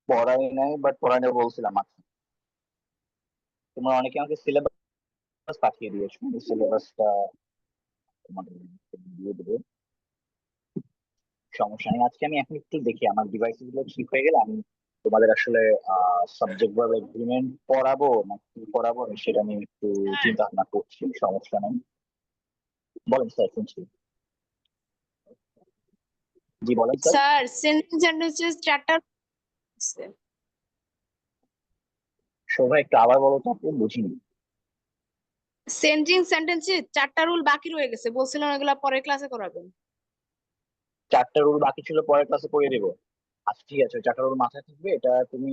পড়াই নাই, বাট পড়াই নেই বলছিলাম। আচ্ছা, তোমরা অনেকে আমাকে সিলেবাস পাঠিয়ে দিয়েছো, সিলেবাসটা তোমাদের দিয়ে দেবো, সমস্যা নেই। আজকে আমি এখন একটু দেখি আমার ডিভাইস গুলো ঠিক হয়ে গেলে আমি তোমাদের আসলে সাবজেক্ট ভাবে এগ্রিমেন্ট পড়াবো না কি পড়াবো আমি সেটা নিয়ে একটু চিন্তা ভাবনা করছি, সমস্যা নেই। বলেন স্যার, শুনছি। জি বলেন স্যার। স্যার সেন্টেন্স সেন্টেন্সেস চারটা আছে। শোভা একটু আবার বলো তো, আপনি বুঝিনি। সেন্টেন্স সেন্টেন্সে চারটা রুল বাকি রয়ে গেছে, বলছিলাম এগুলা পরের ক্লাসে করাবেন। চারটা রুল বাকি ছিল, পরের ক্লাসে পড়িয়ে দেবো। আচ্ছা ঠিক আছে, ওই চারটা রুল মাথায় থাকবে, এটা তুমি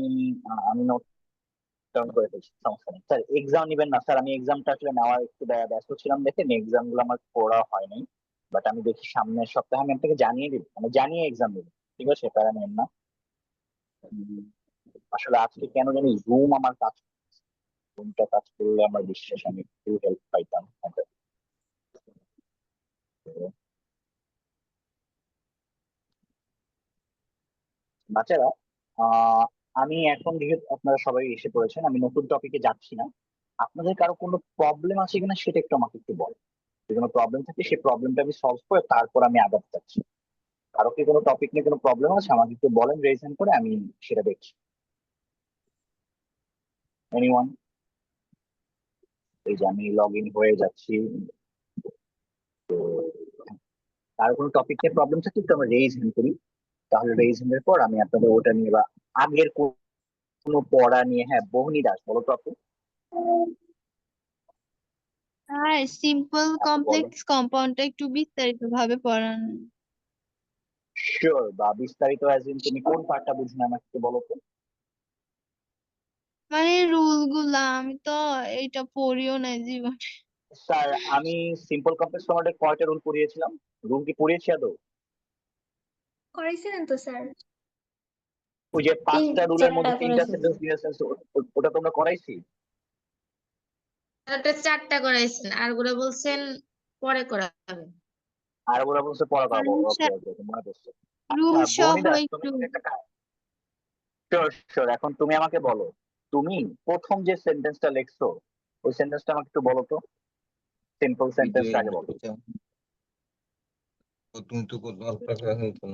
আমি নোট ডাউন করে ফেলছি, সমস্যা নেই। স্যার এক্সাম নিবেন না স্যার? আমি এক্সামটা আসলে নেওয়ার একটু ব্যস্ত ছিলাম দেখে এক্সাম গুলো আমার পড়া হয়নি, বাট আমি দেখি সামনের সপ্তাহে আমি আপনাকে জানিয়ে দিব, মানে জানিয়ে এক্সাম দেবো। ঠিক আছে, প্যারা নেন না। উম, আসলে আজকে কেন জানি জুম আমার কাজ, জুমটা কাজ করলে আমার বিশ্বাস আমি একটু হেল্প পাইতাম। বাচ্চারা, আহ আমি এখন যেহেতু আপনারা সবাই এসে পড়েছেন, আমি নতুন টপিকে যাচ্ছি না। আপনাদের কারো কোনো প্রবলেম আছে কিনা সেটা একটু আমাকে একটু বল। যদি কোনো প্রবলেম থাকে সেই প্রবলেমটা আমি সলভ করে তারপর আমি আগাতে চাচ্ছি। কারো কি কোনো টপিক নিয়ে কোনো প্রবলেম আছে আমাকে একটু বলেন, রেজ হ্যান্ড করে আমি সেটা দেখছি। এনিওয়ান? এই যে আমি লগ ইন হয়ে যাচ্ছি, তো কারো কোনো টপিক নিয়ে প্রবলেম থাকলে একটু আমরা রেজ হ্যান্ড করি, তাহলে রেজ হ্যান্ডের পর আমি আপনাদের ওটা নিয়ে বা আগের কোনো পড়া নিয়ে। হ্যাঁ বহনি দাস, বলো তো আপু। আর সিম্পল আপু বলো। কমপ্লেক্স কম্পাউন্ডটা একটু বিস্তারিত ভাবে পড়ান। শিওর, বা বিস্তারিত অ্যাজ ইন তুমি কোন পার্টটা বুঝো না আমাকে একটু বলো তো। মানে রুল গুলা আমি তো এইটা পড়িও না জীবনে। স্যার আমি সিম্পল কমপ্লেক্স ফর্মেটে কয়টা রুল পড়িয়েছিলাম? রুল কি পড়িয়েছি আদৌ? করাইছিলেন তো স্যার, ওই যে তিন 5টা রুলের চারটা মধ্যে 3টা করাইছেন। সেন্টেন্স দিয়েছেন, ওটা তোমরা করাইছি? ওটা চারটা করাইছেন আর গুলো বলছেন পরে করাবেন। আর ওরা বলছে পড়া করাবো, রুল ওকে ওকে মনে পড়ছে। আচ্ছা রুল সহ বনি দাস, তুমি একটু। কি একটা শিওর শিওর, এখন তুমি আমাকে বলো, তুমি প্রথম যে সেন্টেন্সটা লিখছো ওই সেন্টেন্সটা আমাকে একটু বলো তো, সিম্পল ওই যে সেন্টেন্সটা আগে বলো। তুমি তো অল্প হয়েছিল।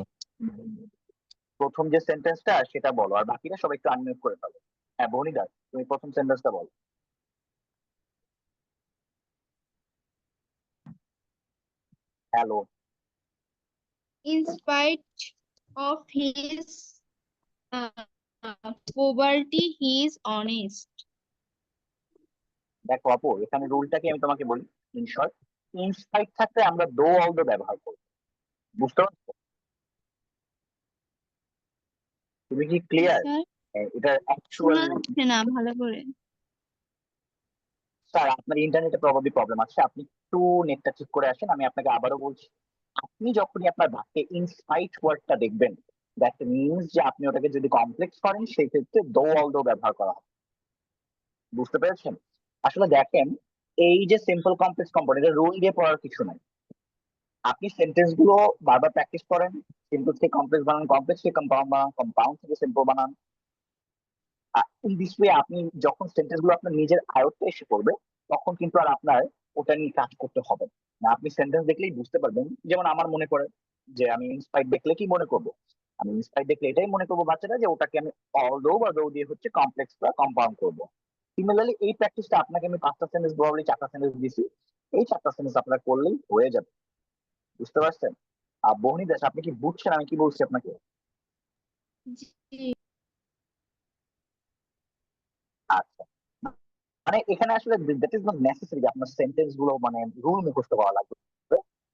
প্রথম যে সেন্টেন্সটা সেটা বলো, আর বাকিটা সবাই একটু আনমিউট করে ফেলো। হ্যাঁ বনি দাস, তুমি প্রথম সেন্টেন্সটা বলো। Hello. In spite of his poverty, he is honest. দেখো আপু, এখানে রুলটাকে আমি তোমাকে বলি। ইন শর্ট, ইনস্পাইট থাকতে আমরা দো অল দো ব্যবহার করবো, বুঝতে পারছো? তুমি কি ক্লিয়ার? স্যার এটা অ্যাকচুয়াল। শোনা যাচ্ছে না ভালো করে। স্যার আপনার ইন্টারনেটে প্রবাবলি প্রবলেম আছে, আপনি একটু নেটটা ঠিক করে আসেন। আমি আপনাকে আবারও বলছি, আপনি যখনই আপনার বাক্যে ইনস্পাইট ওয়ার্ডটা দেখবেন, দ্যাট মিনস যে আপনি ওটাকে যদি কমপ্লেক্স করেন সেই ক্ষেত্রে দো অল দো ব্যবহার করা হবে, বুঝতে পেরেছেন? আসলে দেখেন, এই যে সিম্পল কমপ্লেক্স কম্পাউন্ড, এটা রুল দিয়ে পড়ার কিছু নাই। আপনি সেন্টেন্স গুলো বারবার প্র্যাকটিস করেন, সিম্পল থেকে কমপ্লেক্স বানান, কমপ্লেক্স থেকে কম্পাউন্ড বানান, কম্পাউন্ড থেকে সিম্পল বানান। ইন দিস ওয়ে আপনি যখন সেন্টেন্স গুলো আপনার নিজের আয়ত্তে এসে পড়বে, তখন কিন্তু আর আপনার ওটা নিয়ে কাজ করতে হবে না। আপনি সেন্টেন্স দেখলেই বুঝতে পারবেন। যেমন আমার মনে পড়ে যে আমি ইনস্পাইট দেখলে কি মনে করবো, আমি ইনস্পাইট দেখলে এটাই মনে করবো বাচ্চারা, যে ওটাকে আমি অল দো বা দো দিয়ে হচ্ছে কমপ্লেক্স বা কম্পাউন্ড করবো। সিমিলারলি এই প্র্যাকটিসটা আপনাকে আমি 5টা সেন্টেন্স প্রবাবলি 4টা সেন্টেন্স দিছি, এই 4টা সেন্টেন্স আপনার করলেই হয়ে যাবে, বুঝতে পারছেন? আর বহনি দাস, আপনি কি বুঝছেন আমি কি বলছি আপনাকে? জি। আচ্ছা, মানে এখানে আসলে দ্যাট ইজ নট নেসেসারি যে আপনার সেন্টেন্স গুলো মানে রুল মুখস্থ করা লাগবে।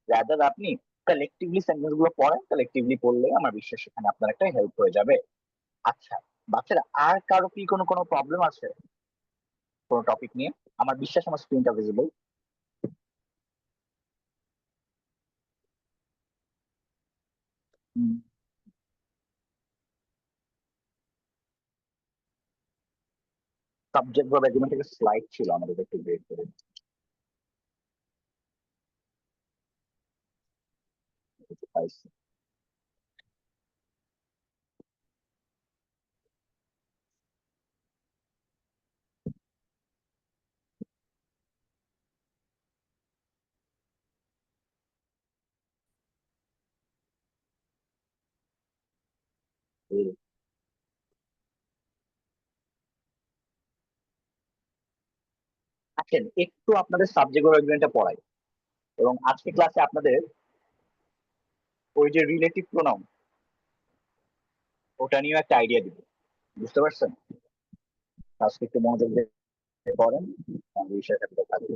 রাদার আপনি কালেকটিভলি সেন্টেন্স গুলো পড়েন, কালেকটিভলি পড়লে আমার বিশ্বাস সেখানে আপনার একটা হেল্প হয়ে যাবে। আচ্ছা বাচ্চারা, আর কারো কি কোনো কোনো প্রবলেম আছে কোনো টপিক নিয়ে? আমার বিশ্বাস আমার স্ক্রিনটা ভিজিবল। সাবজেক্ট বা এগ্রিমেন্ট থেকে স্লাইড ছিল আমাদের, একটু বের করে পাইছি। আসেন একটু আপনাদের সাবজেক্ট ওরিয়েন্টেডটা পড়াই, এবং আজকে ক্লাসে আপনাদের ওই যে রিলেটিভ প্রোনাউন ওটা নিয়েও একটা আইডিয়া দিব, বুঝতে পারছেন? আজকে একটু মনোযোগ দিয়ে পড়েন, আমি বিষয়টা থাকবে।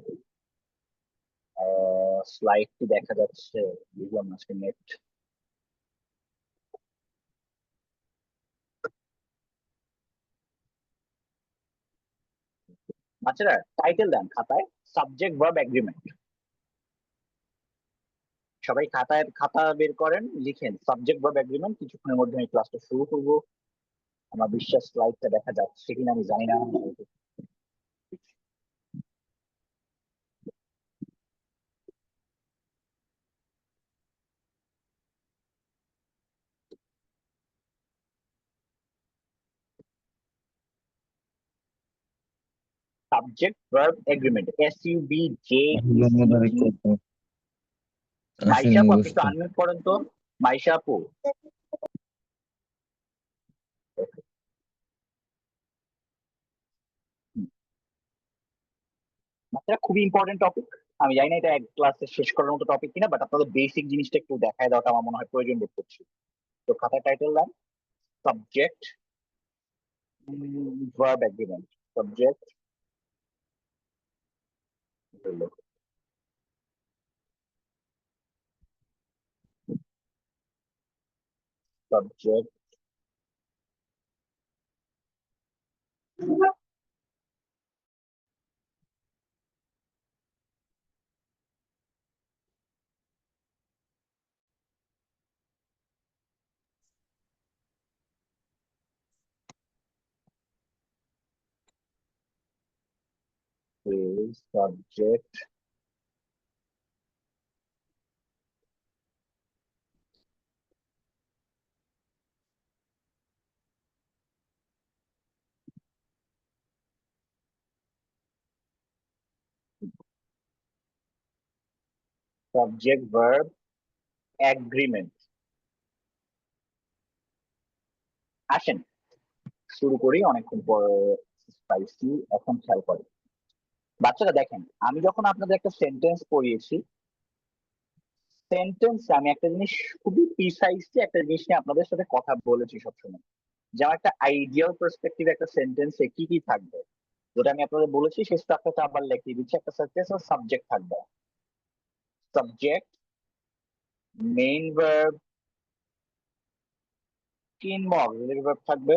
স্লাইডটি দেখা যাচ্ছে, বুঝলাম না আজকে নেট। বাচ্চারা টাইটেল দেন খাতায়, সাবজেক্ট ভার্ব এগ্রিমেন্ট। সবাই খাতা বের করেন, লিখেন সাবজেক্ট ভার্ব এগ্রিমেন্ট। কিছুক্ষণের মধ্যে আমি ক্লাসটা শুরু করবো। আমার বিশ্বাস স্লাইডটা দেখা যাচ্ছে কিনা আমি জানি না। Subject verb agreement, SUBJECT। Maisha আপু, আপনি একটু আনমিউট করেন তো। মাইশা আপু, বাচ্চারা খুবই ইম্পর্টেন্ট টপিক। আমি জানি না এটা এক ক্লাসে শেষ করার মতো টপিক কিনা, বাট আপনাদের বেসিক জিনিসটা একটু দেখায় দেওয়াটা আমার মনে হয় প্রয়োজন বোধ করছি। তো খাতার টাইটেল দেন subject verb agreement. Subject subject is subject subject verb agreement। আসেন শুরু করি, অনেকক্ষণ পর পাইছি, এখন খেয়াল করে বাচ্চারা দেখেন, আমি যখন আপনাদের একটা সেন্টেন্স পড়িয়েছি, সেন্টেন্স আমি একটা জিনিস খুবই প্রিসাইজলি একটা জিনিস নিয়ে আপনাদের সাথে কথা বলেছি সবসময়, যে আমার একটা আইডিয়াল পার্সপেক্টিভ একটা সেন্টেন্সে কি কি থাকবে, যেটা আমি আপনাদের বলেছি সেই স্ট্রাকচারটা আবার লিখে দিচ্ছি। একটা সেন্টেন্স সাবজেক্ট থাকবে, সাবজেক্ট, মেইন ভার্ব, কিংবা অক্সিলারি ভার্ব থাকবে,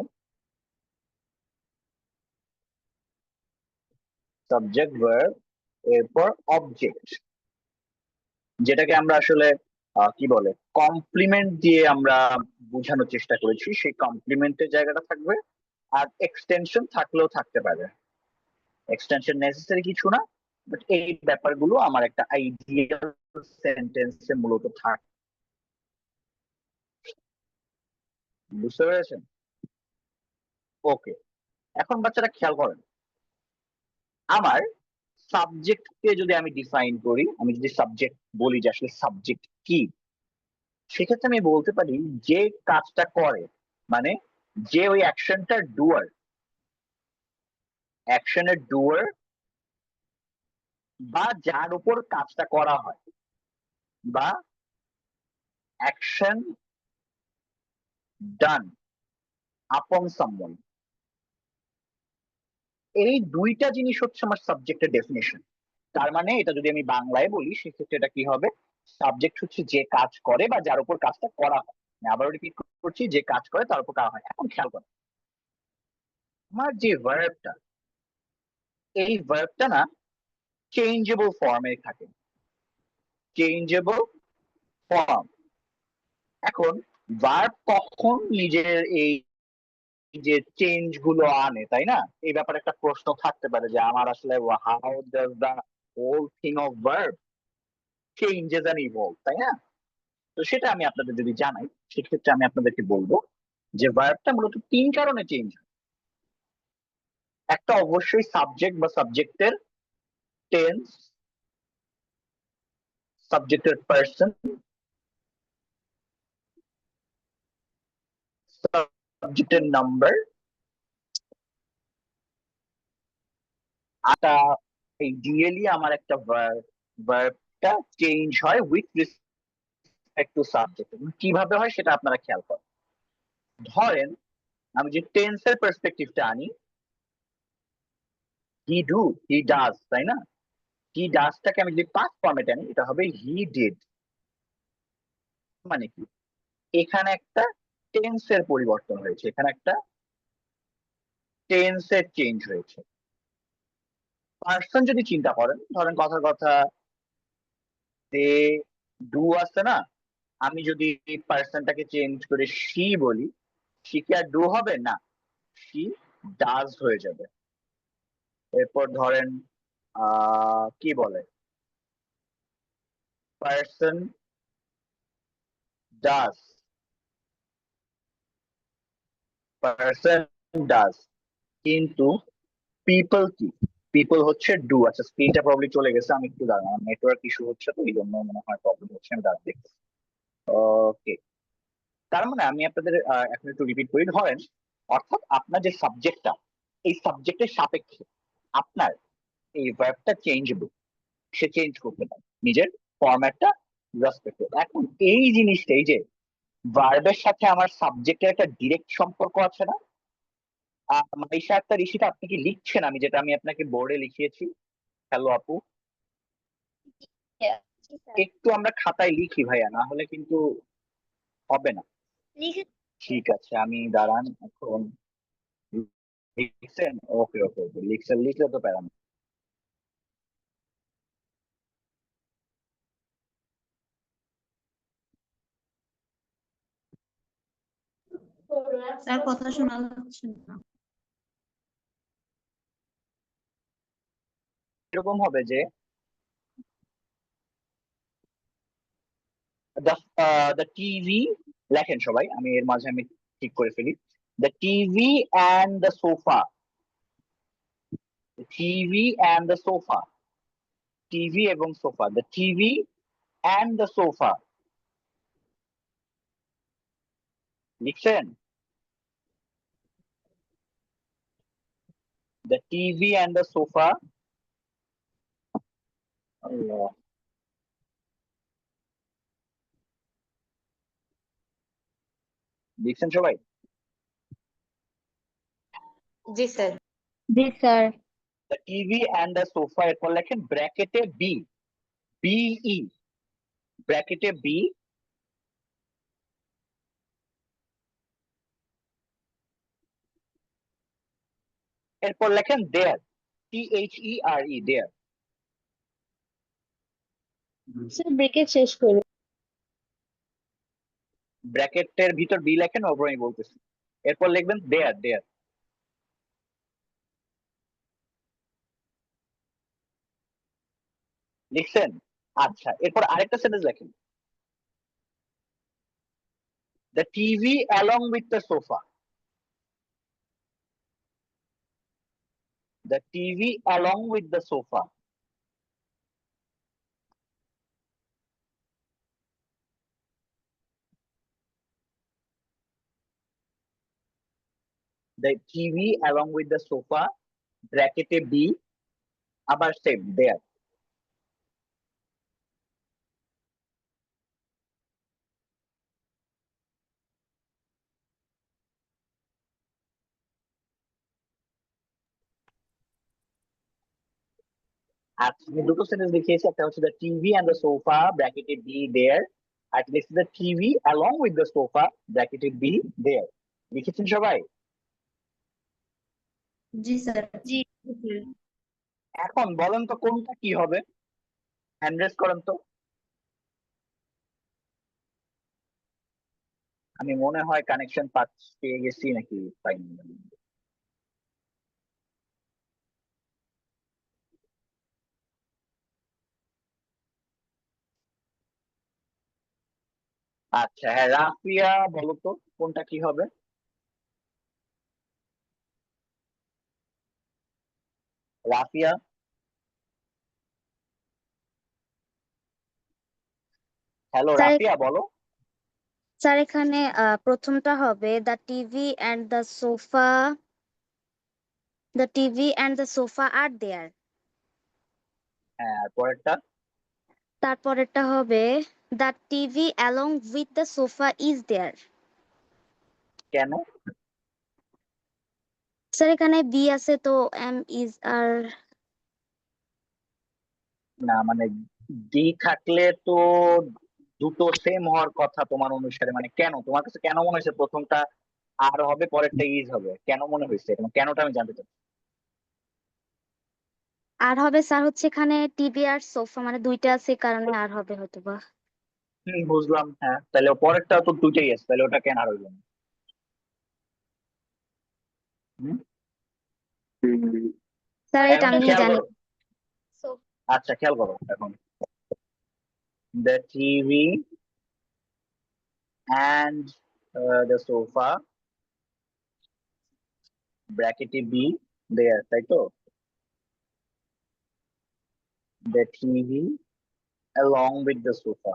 সাবজেক্ট ভার্ব, এরপর অবজেক্ট, যেটাকে আমরা আসলে কি বলে কমপ্লিমেন্ট দিয়ে আমরা বোঝানোর চেষ্টা করেছি, সেই কমপ্লিমেন্টের জায়গাটা থাকবে। আর এক্সটেনশন থাকলেও থাকতে পারে, এক্সটেনশন নেসেসারি কিছু না, বাট এই ব্যাপারগুলো আমার একটা আইডিয়াল সেন্টেন্সে মূলত থাকে। বুঝতে পেরেছেন? ওকে, এখন বাচ্চারা খেয়াল করেন, আমার সাবজেক্টকে যদি আমি ডিফাইন করি, আমি যদি সাবজেক্ট বলি যে আসলে সাবজেক্ট কি, সেক্ষেত্রে আমি বলতে পারি যে কাজটা করে, মানে যে ওই অ্যাকশনটা ডুয়ার, অ্যাকশনের ডুয়ার, বা যার উপর কাজটা করা হয়, বা অ্যাকশন ডান আপন সামওয়ান। এই দুইটা জিনিস হচ্ছে আমার সাবজেক্টের ডেফিনেশন। তার মানে এটা যদি আমি বাংলায় বলি সেক্ষেত্রে এটা কি হবে, সাবজেক্ট হচ্ছে যে কাজ করে বা যার উপর কাজটা করা হয়। আমি আবারও রিপিট করছি, যে কাজ করে তার উপর করা হয়। এখন খেয়াল করো, আমার যে ভার্বটা, এই ভার্বটা না চেঞ্জেবল ফর্মে থাকে, চেঞ্জেবল ফর্ম। এখন ভার্ব কখন নিজের এই যে চেঞ্জ গুলো আনে, তাই না? এই ব্যাপারে একটা প্রশ্ন থাকতে পারে যে আমার আসলে how does the whole thing of verb changes and evolve, তাই না? তো সেটা আমি আপনাদের যদি জানাই, সেক্ষেত্রে আমি আপনাদেরকে বলবো যে ভার্বটা মূলত তিন কারণে চেঞ্জ হয়। একটা অবশ্যই সাবজেক্ট বা সাবজেক্টের টেন্স, সাবজেক্টের পার্সন, সাবজেক্টের নাম্বার আটা এই ডিএলই আমার একটা ভার্বটা চেঞ্জ হয় উইথ রেসপেক্ট টু সাবজেক্ট। কিভাবে হয় সেটা আপনারা খেয়াল করেন। ধরেন আমি যে টেন্সের পার্সপেক্টিভটা আনি, হি ডু হি ডাজ, তাই না? হি ডাজটাকে আমি যদি পাস্ট ফর্মেটে আনি, এটা হবে হি ডিড। মানে কি, এখানে একটা টেন্সের পরিবর্তন হয়েছে, এখানে একটা টেন্সের চেঞ্জ হয়েছে। পার্সন যদি চিন্তা করেন, ধরেন কথার কথা দে ডু আছে না, আমি যদি পার্সনটাকে চেঞ্জ করে শি বলি, শি কি আর ডু হবে না, শি ডাজ হয়ে যাবে। এরপর ধরেন কি বলে, পার্সন ডাজ, পার্সন ডাজ, কিন্তু পিপল কি, পিপল হচ্ছে ডু। আচ্ছা স্ক্রিনটা প্রবলি চলে গেছে, আমি একটু দাঁড়ান, নেটওয়ার্ক ইস্যু হচ্ছে তো এই জন্য মনে হয় প্রবলেম হচ্ছে, আমি দাঁড়ান দেখছি। ওকে, তার মানে আমি আপনাদের এখন একটু রিপিট করি। ধরেন অর্থাৎ আপনার যে সাবজেক্টটা, এই সাবজেক্টের সাপেক্ষে আপনার এই ভার্বটা চেঞ্জেবল, সে চেঞ্জ করতে পারে নিজের ফরম্যাটটা রেসপেক্ট করে। এখন এই জিনিসটা, এই যে ভার্বের সাথে আমার সাবজেক্টের একটা ডিরেক্ট সম্পর্ক আছে না? মাইশা আক্তার ঋষিতা, আপনি কি লিখছেন আমি যেটা আমি আপনাকে বোর্ডে লিখিয়েছি? হ্যালো আপু, একটু আমরা খাতায় লিখি ভাইয়া, না হলে কিন্তু হবে না। ঠিক আছে, আমি দাঁড়ান এখন। লিখছেন? ওকে ওকে ওকে, লিখছেন, লিখলে তো প্যারা নেই। স্যার কথা শোনা যাচ্ছে না। এরকম হবে যে দ্য টিভি, লেখেন সবাই, আমি এর মাঝে আমি ঠিক করে ফেলি। The TV and the sofa, TV and the sofa, TV এবং sofa, the TV and the sofa, লিখছেন? The TV and the sofa, Allah, লিখছেন সবাই? জি স্যার। জি sir. The TV and the sofa, এরপর লেখেন ব্র্যাকেটে বি, বিই, ব্র্যাকেটে বি, এরপর লেখেন there, THERE, there. Sir bracket শেষ করুন। ব্র্যাকেটের ভিতর বি লেখেন, ওপর আমি বলতেছি। এরপর লিখবেন দেয়ার, দেয়ার, লিখছেন? আচ্ছা, এরপর আরেকটা সেন্টেন্স লেখেন, the TV along with the sofa, the TV along with the sofa, the TV along with the sofa, ব্র্যাকেটে বি, আবার সেম দেয়ার। আচ্ছা, আমি দুটো সেন্টেন্স লিখিয়েছি, একটা হচ্ছে the TV and the sofa, ব্র্যাকেটে বি দেয়ার, আর লিখছি the TV along with the sofa, ব্র্যাকেটে বি দেয়ার। লিখেছেন সবাই? জি স্যার। জি। এখন বলেন তো কোনটা কি হবে, হ্যান্ড রেজ করেন তো। আমি মনে হয় কানেকশন পেয়ে গেছি, নাকি পাইনি? আচ্ছা হ্যাঁ, রাফিয়া বলো তো কোনটা কি হবে? রাফিয়া, হ্যালো স্যার রাফিয়া বলো। স্যার এখানে প্রথমটা হবে the TV and the sofa আর দেয়ার। হ্যাঁ, আর পরেরটা? তারপরেরটা হবে the TV along with the sofa is there. কেন? স্যার এখানে বি আছে তো এম ইজ আর না মানে ডি থাকলে তো দুটো সেম হওয়ার কথা তোমার অনুসারে, মানে কেন তোমার কাছে কেন মনে হয়েছে প্রথমটা আর হবে পরেরটা ইজ হবে, কেন মনে হয়েছে? এবং কেনটা আমি জানতে চাই। আর হবে স্যার হচ্ছে এখানে টিভি আর সোফা মানে দুইটা আছে এই কারণে আর হবে হয়তো বা। বুঝলাম, হ্যাঁ তাহলে পরেরটা তো দুইটাই আছে, তাহলে ওটা কেন আর হইল না? হুম? স্যার এটা এখন আমি খেয়াল জানি। করো, আচ্ছা খেয়াল করো এখন, the TV and the sofa ব্র্যাকেটে বি দেয়ার, তাই তো? the TV along with the sofa।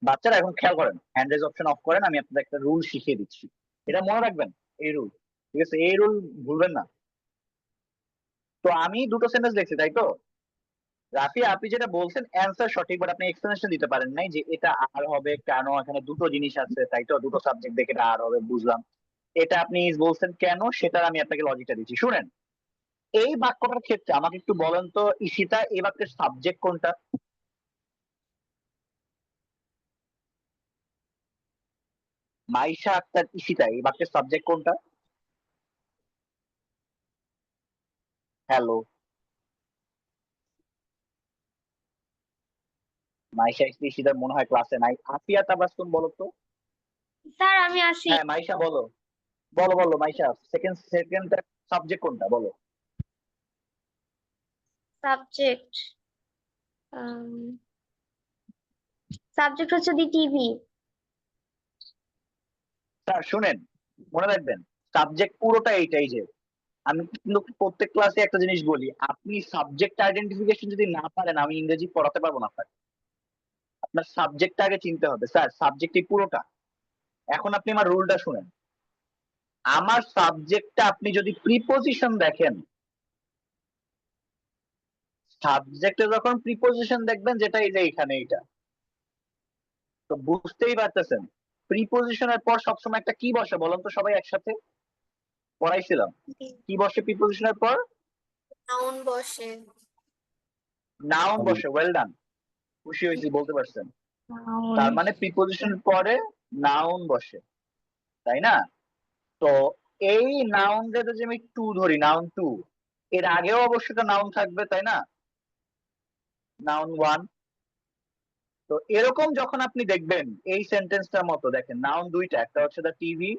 বাচ্চারা এখন খেয়াল করেন, হ্যান্ড রেজ অপশন অফ করেন, আমি আপনাদের একটা রুল শিখিয়ে দিচ্ছি, এটা মনে রাখবেন, এই রুল, ঠিক আছে? এই রুল ভুলবেন না। তো আমি দুটো সেন্টেন্স দেখছি, তাই তো? রাফি আপনি যেটা বলছেন অ্যান্সার সঠিক, বাট আপনি এক্সপ্লেনেশন দিতে পারেন নাই যে এটা আর হবে কেন, এখানে দুটো জিনিস আছে, তাই তো? দুটো সাবজেক্ট দেখে এটা আর হবে, বুঝলাম। এটা আপনি বলছেন কেন, সেটা আমি আপনাকে লজিকটা দিচ্ছি, শুনেন। এই বাক্যটার ক্ষেত্রে আমাকে একটু বলেন তো ঈশিতা, এই বাক্যের সাবজেক্ট কোনটা? মাইশা আক্তার ঈশিতা, এই বাক্যের সাবজেক্ট কোনটা? হ্যালো, মাইশা ঈশিতার মনে হয় ক্লাসে নাই। আফিয়া তাবাসসুম বলো তো। স্যার আমি আসি। হ্যাঁ মাইশা বলো, বলো বলো মাইশা, সেকেন্ড সাবজেক্ট কোনটা বলো? সাবজেক্ট সাবজেক্ট হচ্ছে দি টিভি। স্যার শুনেন, মনে রাখবেন সাবজেক্ট পুরোটা এইটাই, যে আমি কিন্তু প্রত্যেক ক্লাসে একটা জিনিস বলি, আপনি সাবজেক্ট আইডেন্টিফিকেশন যদি না পারেন আমি ইংরেজি পড়াতে পারবো না আপনাকে। আপনার সাবজেক্টটা আগে চিনতে হবে। স্যার সাবজেক্টই পুরোটা। এখন আপনি আমার রুলটা শুনেন, আমার সাবজেক্টটা আপনি যদি প্রিপোজিশন দেখেন, সাবজেক্টে যখন প্রিপোজিশন দেখবেন, যেটা এই যে এখানে এটা, তো বুঝতেই পারতেছেন প্রিপোজিশনের পর সবসময় একটা কি বসে বলেন তো সবাই একসাথে, পড়াইছিলাম কি বসে প্রিপোজিশনের পর? নাউন বসে। নাউন বসে। ওয়েল ডান, খুশি হয়েছি বলতে পারছেন। তার মানে প্রিপোজিশনের পরে নাউন বসে, তাই না? তো এই নাউন যদি আমি টু ধরি, নাউন টু, এর আগেও অবশ্যই নাউন থাকবে, তাই না? Noun one. তো এরকম যখন আপনি দেখবেন এই সেন্টেন্সটার মতো, দেখেন নাউন দুইটা, একটা হচ্ছে দ্য টিভি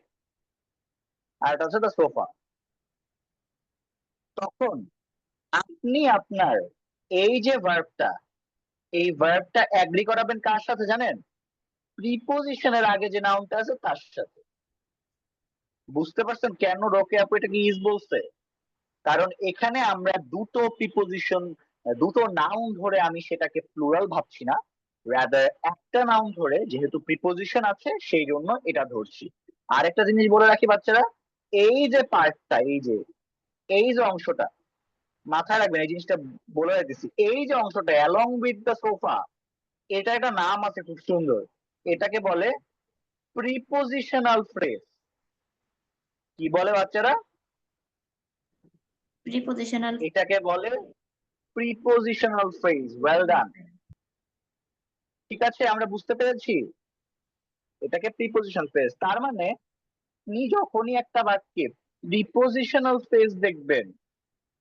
আর একটা হচ্ছে দ্য সোফা, তখন আপনি আপনার এই যে ভার্বটা, এই ভার্বটা অ্যাগ্রি করাবেন কার সাথে জানেন? প্রিপোজিশনের আগে যে নাউনটা আছে তার সাথে। বুঝতে পারছেন কেন রোকে আপু এটাকে ইজ বলছে? কারণ এখানে আমরা দুটো প্রিপোজিশন, দুটো নাউন ধরে আমি সেটাকে প্লুরাল ভাবছি না, রাদার একটা নাউন ধরে যেহেতু প্রিপোজিশন আছে সেই জন্য এটা ধরছি। আরেকটা জিনিস বলে রাখি বাচ্চারা, এই যে পার্টটা, এই যে অংশটা মাথায় রাখবেন, এই জিনিসটা বলে রাখতেছি, এই যে অংশটা অ্যালং উইথ দ্য সোফা, এটা একটা নাম আছে খুব সুন্দর, এটাকে বলে প্রিপোজিশনাল ফ্রেজ। কি বলে বাচ্চারা? প্রিপজিশনাল। এটাকে বলে প্রিপোজিশনাল ফ্রেজ। ওয়েল ডান, ঠিক আছে, আমরা বুঝতে পেরেছি এটাকে প্রিপোজিশনাল ফ্রেজ। তার মানে আপনি যখনই একটা বাক্যে প্রিপোজিশনাল ফ্রেজ দেখবেন,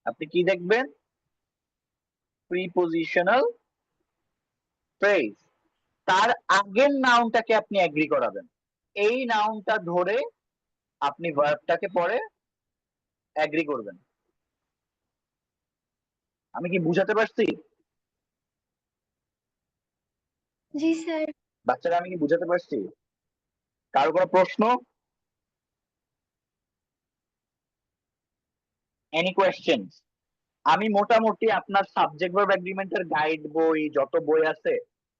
আপনি কি দেখবেন? প্রিপোজিশনাল ফ্রেজ, তার আগের নাউনটাকে আপনি এগ্রি করাবেন, এই নাউনটা ধরে আপনি ভার্বটাকে পরে এগ্রি করবেন। আমি কি বুঝাতে পারছি জি স্যার। বাচ্চারা? আমি কি বুঝাতে পারছি? কারো কোনো প্রশ্ন? Any question? আমি মোটামুটি আপনার সাবজেক্ট ভার্ব এগ্রিমেন্টের গাইড বই যত বই আছে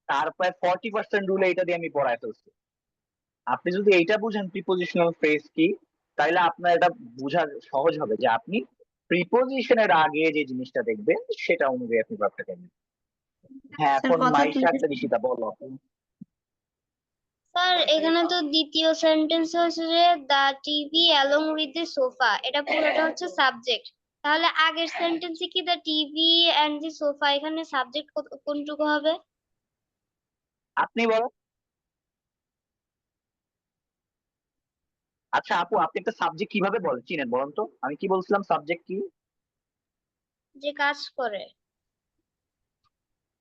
তার প্রায় 40% রুলে এটা দিয়ে আমি পড়ায় ফেলছি। আপনি যদি এইটা বুঝেন প্রিপোজিশনাল ফ্রেজ কি, তাইলে আপনার এটা বোঝা সহজ হবে যে আপনি প্রিপোজিশনের আগে যে জিনিসটা দেখবেন সেটা অনুযায়ী আপনি ভার্বটা করবেন। হ্যাঁ, স্যার এখন কথা মাইশা please। একটা নিশিতা বলো। স্যার এখানে তো দ্বিতীয় সেন্টেন্স হচ্ছে যে the TV along with the sofa, এটা পুরোটা হচ্ছে সাবজেক্ট। তাহলে আগের সেন্টেন্সে কি the TV and the sofa, এখানে সাবজেক্ট কোনটুকু হবে? আপনি বলো। আচ্ছা আপু, আপনি একটা সাবজেক্ট কিভাবে চিনেন বলেন তো? আমি কি বলছিলাম সাবজেক্ট কি? যে কাজ করে।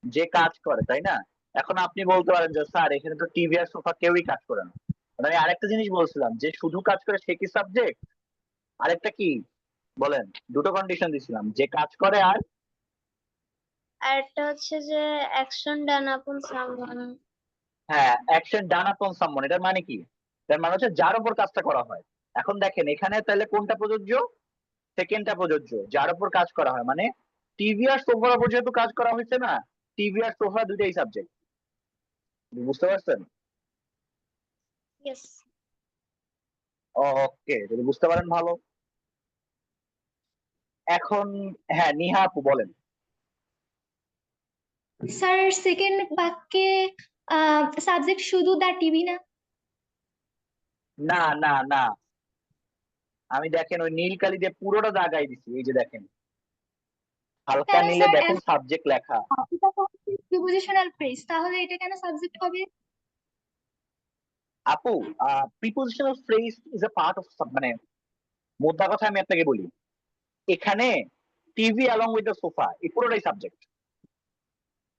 যে কাজ করে, তাই না? এখন আপনি বলতে পারেন যে স্যার এখানে তো টিভি আর সোফা কেউই কাজ করে না। আমি আরেকটা জিনিস বলছিলাম যে শুধু কাজ করে সে কি সাবজেক্ট? আরেকটা কি বলেন? দুটো কন্ডিশন দিছিলাম, যে কাজ করে আর আর একটা হচ্ছে যে অ্যাকশন ডান আপন সামওয়ান। হ্যাঁ, অ্যাকশন ডান আপন সামওয়ান। এটার মানে কি? এটার মানে হচ্ছে যার উপর কাজটা করা হয়। এখন দেখেন এখানে তাহলে কোনটা প্রযোজ্য? সেকেন্ডটা প্রযোজ্য, যার উপর কাজ করা হয়। মানে টিভি আর সোফার উপর যেহেতু কাজ করা হয়েছে না, টিভি আর সোফা দুটাই সাবজেক্ট। বুঝতে পারছেন? ইয়েস। ওকে, যদি বুঝতে পারেন ভালো। এখন হ্যাঁ, নিহা আপু বলেন। স্যার সেকেন্ড বাক্যে সাবজেক্ট শুধু দা টিভি না? না না না, আমি দেখেন ওই নীল কালি দিয়ে পুরোটা দাগাই দিছি, এই যে দেখেন হালকা কেন নীলে স্যার? দেখেন সাবজেক্ট লেখা। এটা তো প্রিপোজিশনাল ফ্রেজ, তাহলে এটা কেন সাবজেক্ট হবে? আপু, prepositional phrase is a part of, মানে মোদ্দা কথা আমি আপনাকে বলি, এখানে TV along with the sofa এই পুরোটাই সাবজেক্ট।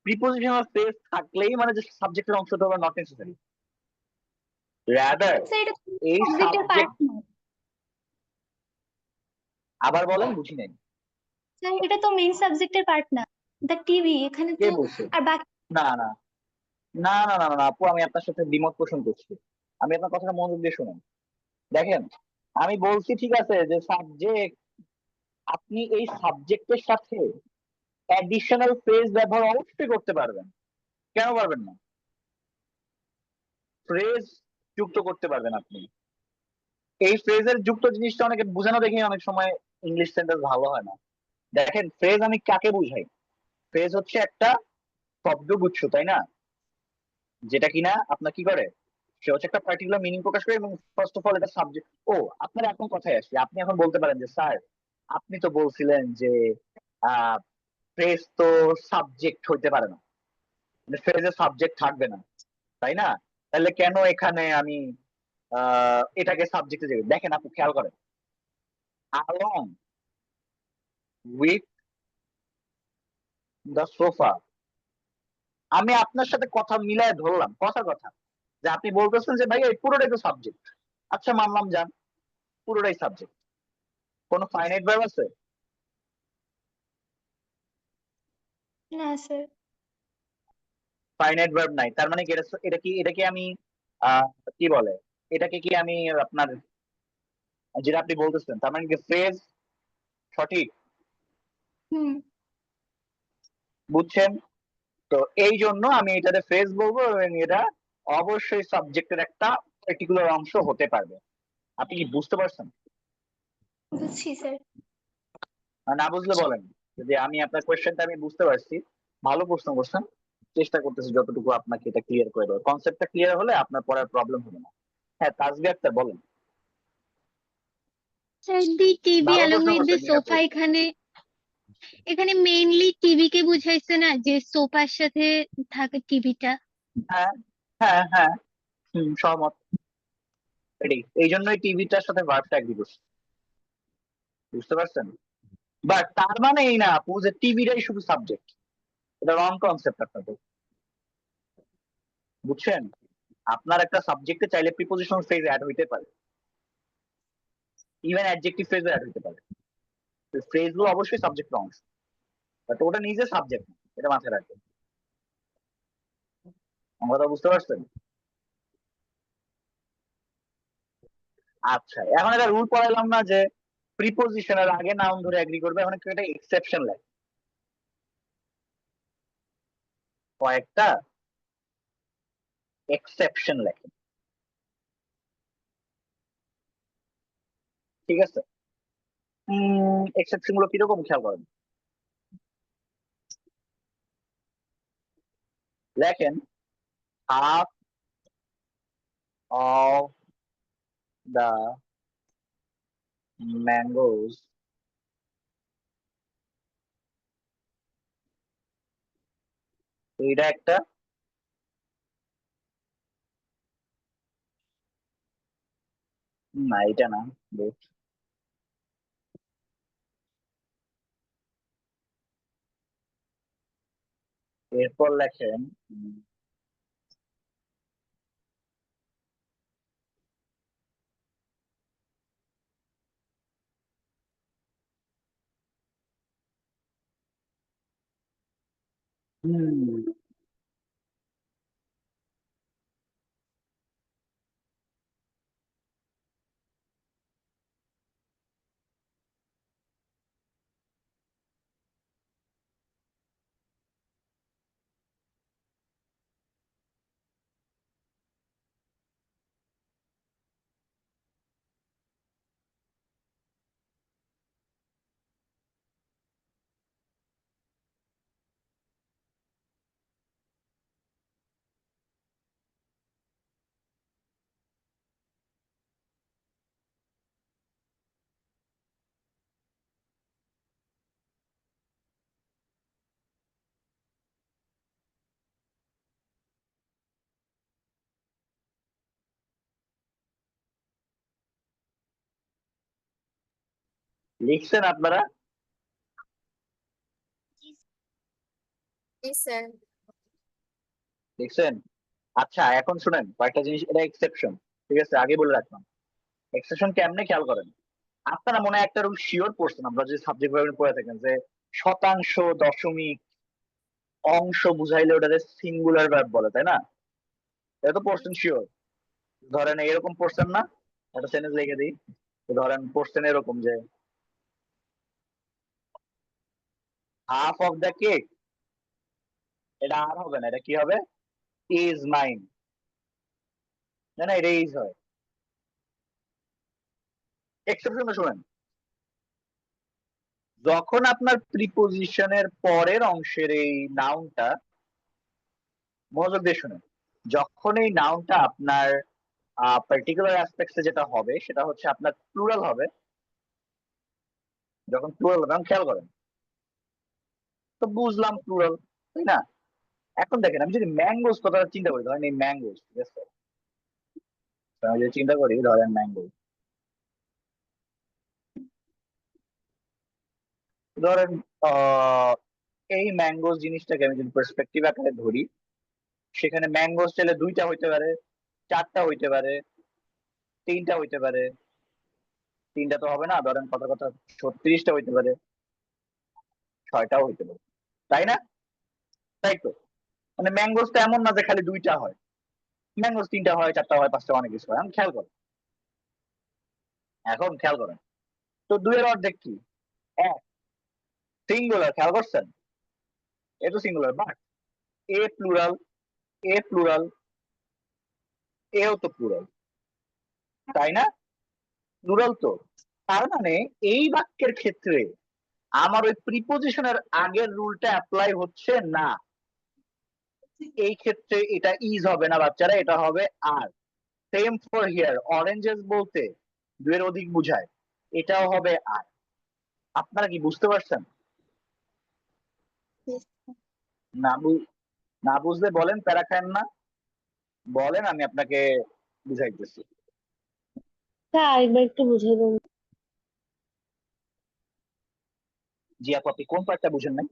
প্রিপোজিশনাল ফ্রেজ থাকলেই মানে যে সাবজেক্টের অংশটা হবে নট নেসেসারি। রাদার স্যার এটা এই সাবজেক্টের পার্ট সাবজেক্ট, না। আবার বলেন বুঝি নাই। স্যার এটা তো মেইন সাবজেক্টের পার্ট না, দা টিভি এখানে কে তো। বলছে? আর বাকি না না না না না না না, আপু আমি আপনার সাথে দ্বিমত পোষণ করছি। আমি আপনার কথাটা মনোযোগ দিয়ে শুনুন। দেখেন আমি বলছি ঠিক আছে যে সাবজেক্ট, আপনি এই সাবজেক্টের সাথে অ্যাডিশনাল ফ্রেজ ব্যবহার অবশ্যই করতে পারবেন। কেন পারবেন না? ফ্রেজ যুক্ত করতে পারবেন আপনি। এই ফ্রেজের যুক্ত জিনিসটা অনেকে বোঝানো দেখি অনেক সময় ইংলিশ সেন্টেন্স ভালো হয় না। দেখেন ফ্রেজ আমি কাকে বুঝাই? ফ্রেজ হচ্ছে একটা শব্দগুচ্ছ, তাই না? যেটা কিনা আপনার কি করে, সে হচ্ছে একটা পার্টিকুলার মিনিং প্রকাশ করে, এবং ফার্স্ট অফ অল এটা সাবজেক্ট। ও, আপনার এখন কথায় আসি, আপনি এখন বলতে পারেন যে স্যার আপনি তো বলছিলেন যে ফ্রেজ তো সাবজেক্ট হইতে পারে না, মানে ফ্রেজের সাবজেক্ট থাকবে না, তাই না? তাহলে কেন এখানে আমি এটাকে সাবজেক্টে দেবে? দেখেন আপনি খেয়াল করেন, along with the sofa, আমি আপনার সাথে কথা মিলায় ধরলাম, কথা কথা যে আপনি বলতেছেন যে ভাই এই পুরোটাই তো সাবজেক্ট। আচ্ছা মানলাম, যান পুরোটাই সাবজেক্ট, কোনো ফাইনাইট ভার্ব আছে? না স্যার। ফাইনাইট ভার্ব নাই, তার মানে কি এটা কি আমি আহ, কি বলে, এটাকে কি আমি আপনার যেটা আপনি বলতেছেন তার মানে কি ফ্রেজ সঠিক? হুম। বুঝছেন? তো এই জন্য আমি এটাতে ফ্রেজ বলবো, এবং এটা অবশ্যই সাবজেক্টের একটা পার্টিকুলার অংশ হতে পারবে। আপনি কি বুঝতে পারছেন? বুঝছি স্যার। আর না বুঝলে বলেন। যদি আমি আপনার কোয়েশ্চেনটা আমি বুঝতে পারছি, ভালো প্রশ্ন করছেন, চেষ্টা করতেছি যতটুকু আপনাকে এটা ক্লিয়ার করে দেওয়ার। কনসেপ্টটা ক্লিয়ার হলে আপনার পড়ার প্রবলেম হবে না। হ্যাঁ, তাজবি আক্তার বলেন। স্যার দি টিভি ভালো অ্যালং প্রশ্ন উইথ দ্য করছেন নিহাপু। সোফা, এখানে এখানে মেইনলি টিভি কে বুঝাইছে না, যে সোফার সাথে থাকে টিভিটা। হ্যাঁ হ্যাঁ হ্যাঁ, সহমত। এটাই, এই জন্যই টিভিটার সাথে ভার্বটা একই করছে। বুঝতে পারছেন? বাট তার মানে এই না আপু যে টিভিটাই শুধু সাবজেক্ট। এটা রং কনসেপ্ট আপনাদের। বুঝছেন? আপনার একটা সাবজেক্টে চাইলে প্রিপোজিশন ফ্রেজ অ্যাড হইতে পারে, ইভেন অ্যাডজেক্টিভ ফ্রেজও অ্যাড হইতে পারে। ফ্রেজ গুলো অবশ্যই সাবজেক্টের অংশ, বাট ওটা নিজে সাবজেক্ট না, এটা মাথায় রাখবেন। আমার কথা বুঝতে পারছেন? আচ্ছা, এখন একটা রুল পড়াইলাম না যে প্রিপোজিশনের আগে নাউন ধরে এগ্রি করবে, এখন একটা এক্সেপশন লেখে, কয়েকটা এক্সেপশন লেখে, ঠিক আছে? এক্সেপশন গুলো কিরকম খেয়াল করেন, লেখেন half of the mangoes এটা একটা, না এটা না, wait, এরপর লেখেন হুম লিখছেন আপনারা? লিখছেন? আচ্ছা এখন শুনেন কয়েকটা জিনিস, এটা এক্সেপশন, ঠিক আছে, আগে বলে রাখলাম। এক্সেপশন কেমনে খেয়াল করেন, আপনারা মনে হয় একটা রুল শিওর পড়ছেন, আমরা যে সাবজেক্ট ভাবে পড়ে থাকেন যে শতাংশ, দশমিক, অংশ বুঝাইলে ওটাকে সিঙ্গুলার ভার্ব বলে, তাই না? এটা তো পড়ছেন শিওর। ধরেন এরকম পড়ছেন না, একটা সেন্টেন্স লিখে দিই, ধরেন পড়ছেন এরকম যে হাফ অফ দ্য কেক, এটা আর হবে না, এটা কি হবে, ইজ মাইন, না এটা ইজ হয়। এক্সেপশন শুনেন, যখন আপনার প্রিপোজিশনের পরের অংশের এই নাউনটা, মনোযোগ দিয়ে শুনেন, যখন এই নাউনটা আপনার পার্টিকুলার অ্যাসপেক্টসে যেটা হবে সেটা হচ্ছে আপনার প্লুরাল হবে, যখন প্লুরাল হবে, এখন খেয়াল করেন, তো বুঝলাম প্লুরাল, তাই না? এখন দেখেন আমি যদি ম্যাঙ্গোস কথাটা চিন্তা করি, ধরেন এই ম্যাঙ্গোস, ঠিক আছে, তো আমি যদি চিন্তা করি ধরেন ম্যাঙ্গোস, ধরেন এই ম্যাঙ্গোস জিনিসটাকে আমি যদি পার্সপেক্টিভ আকারে ধরি, সেখানে ম্যাঙ্গোস চাইলে দুইটা হইতে পারে, চারটা হইতে পারে, তিনটা হইতে পারে, তিনটা তো হবে না, ধরেন কথা কথা 36টা হইতে পারে, 6টাও হইতে পারে, তাই না? তাই তো, মানে ম্যাঙ্গোসটা এমন না যে খালি দুইটা হয়, ম্যাঙ্গোস তিনটা হয়, চারটা হয়, পাঁচটা, অনেক কিছু হয়। এখন খেয়াল করেন, এখন খেয়াল করেন, তো দুইয়ের অর্ধেক কি, এক, সিঙ্গুলার, খেয়াল করছেন, এ তো singular, but a plural, a plural, এও তো প্লুরাল, তাই না? প্লুরাল তো, তার মানে এই বাক্যের ক্ষেত্রে আমার ওই প্রিপোজিশনের আগের রুলটা অ্যাপ্লাই হচ্ছে না, এই ক্ষেত্রে এটা ইজ হবে না বাচ্চারা, এটা হবে আর। সেম ফর হিয়ার, অরেঞ্জেস বলতে দুয়ের অধিক বুঝায়, এটাও হবে আর। আপনারা কি বুঝতে পারছেন? না না বুঝলে বলেন, প্যারা খায়েন না, বলেন, আমি আপনাকে বুঝাইতেছি। স্যার আরেকবার একটু বুঝিয়ে দিন। জি আপু, আপনি কোন পার্টটা বুঝেন নাই?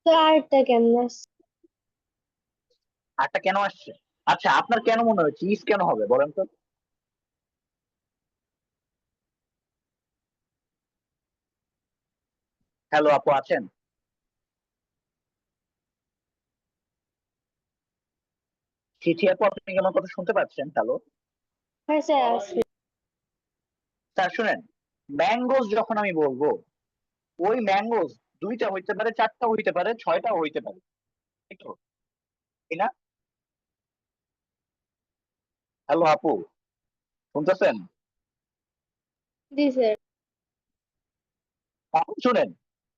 স্যার আরেকটা কেমন আসছে? আরটা কেন আসছে? আচ্ছা আপনার কেন মনে হচ্ছে ইজ কেন হবে বলেন তো? হ্যালো আপু আছেন? চিঠি আপু, আপনি কি আমার কথা শুনতে পাচ্ছেন? হ্যালো? হ্যাঁ স্যার আসছে। স্যার শুনেন, ম্যাঙ্গোস যখন আমি বলবো, ওই ম্যাঙ্গোস 2টা হইতে পারে, 4টা হইতে পারে, 6টাও হইতে পারে, তাই তো? তাই না? হ্যালো আপু, শুনতেছেন? জি স্যার। এখন শুনেন,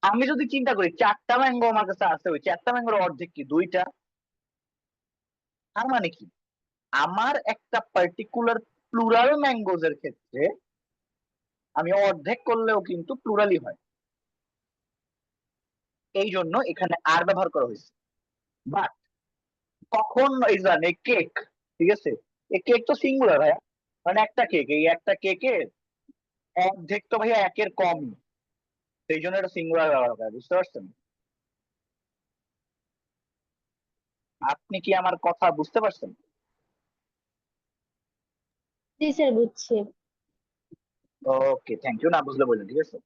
আমি যদি চিন্তা করি 4টা ম্যাঙ্গো আমার কাছে আছে, ওই 4টা ম্যাঙ্গোর অর্ধেক কি 2টা, তার মানে কি আমার একটা পার্টিকুলার প্লুরাল ম্যাঙ্গোজ এর ক্ষেত্রে আমি অর্ধেক করলেও কিন্তু প্লুরালই হয়। এই জন্য এখানে আর ব্যবহার করা হয়েছে। বাট কখন এই জানে কেক, ঠিক আছে, এই কেক তো সিঙ্গুলার ভাইয়া, মানে একটা কেক, এই একটা কেকের অর্ধেক তো ভাইয়া একের কম, সেই জন্য এটা সিঙ্গুলার ব্যবহার করে, বুঝতে পারছেন? আপনি কি আমার কথা বুঝতে পারছেন? জি স্যার, বুঝছি। ওকে, থ্যাংক ইউ। না বুঝলে বললেন, ঠিক আছে।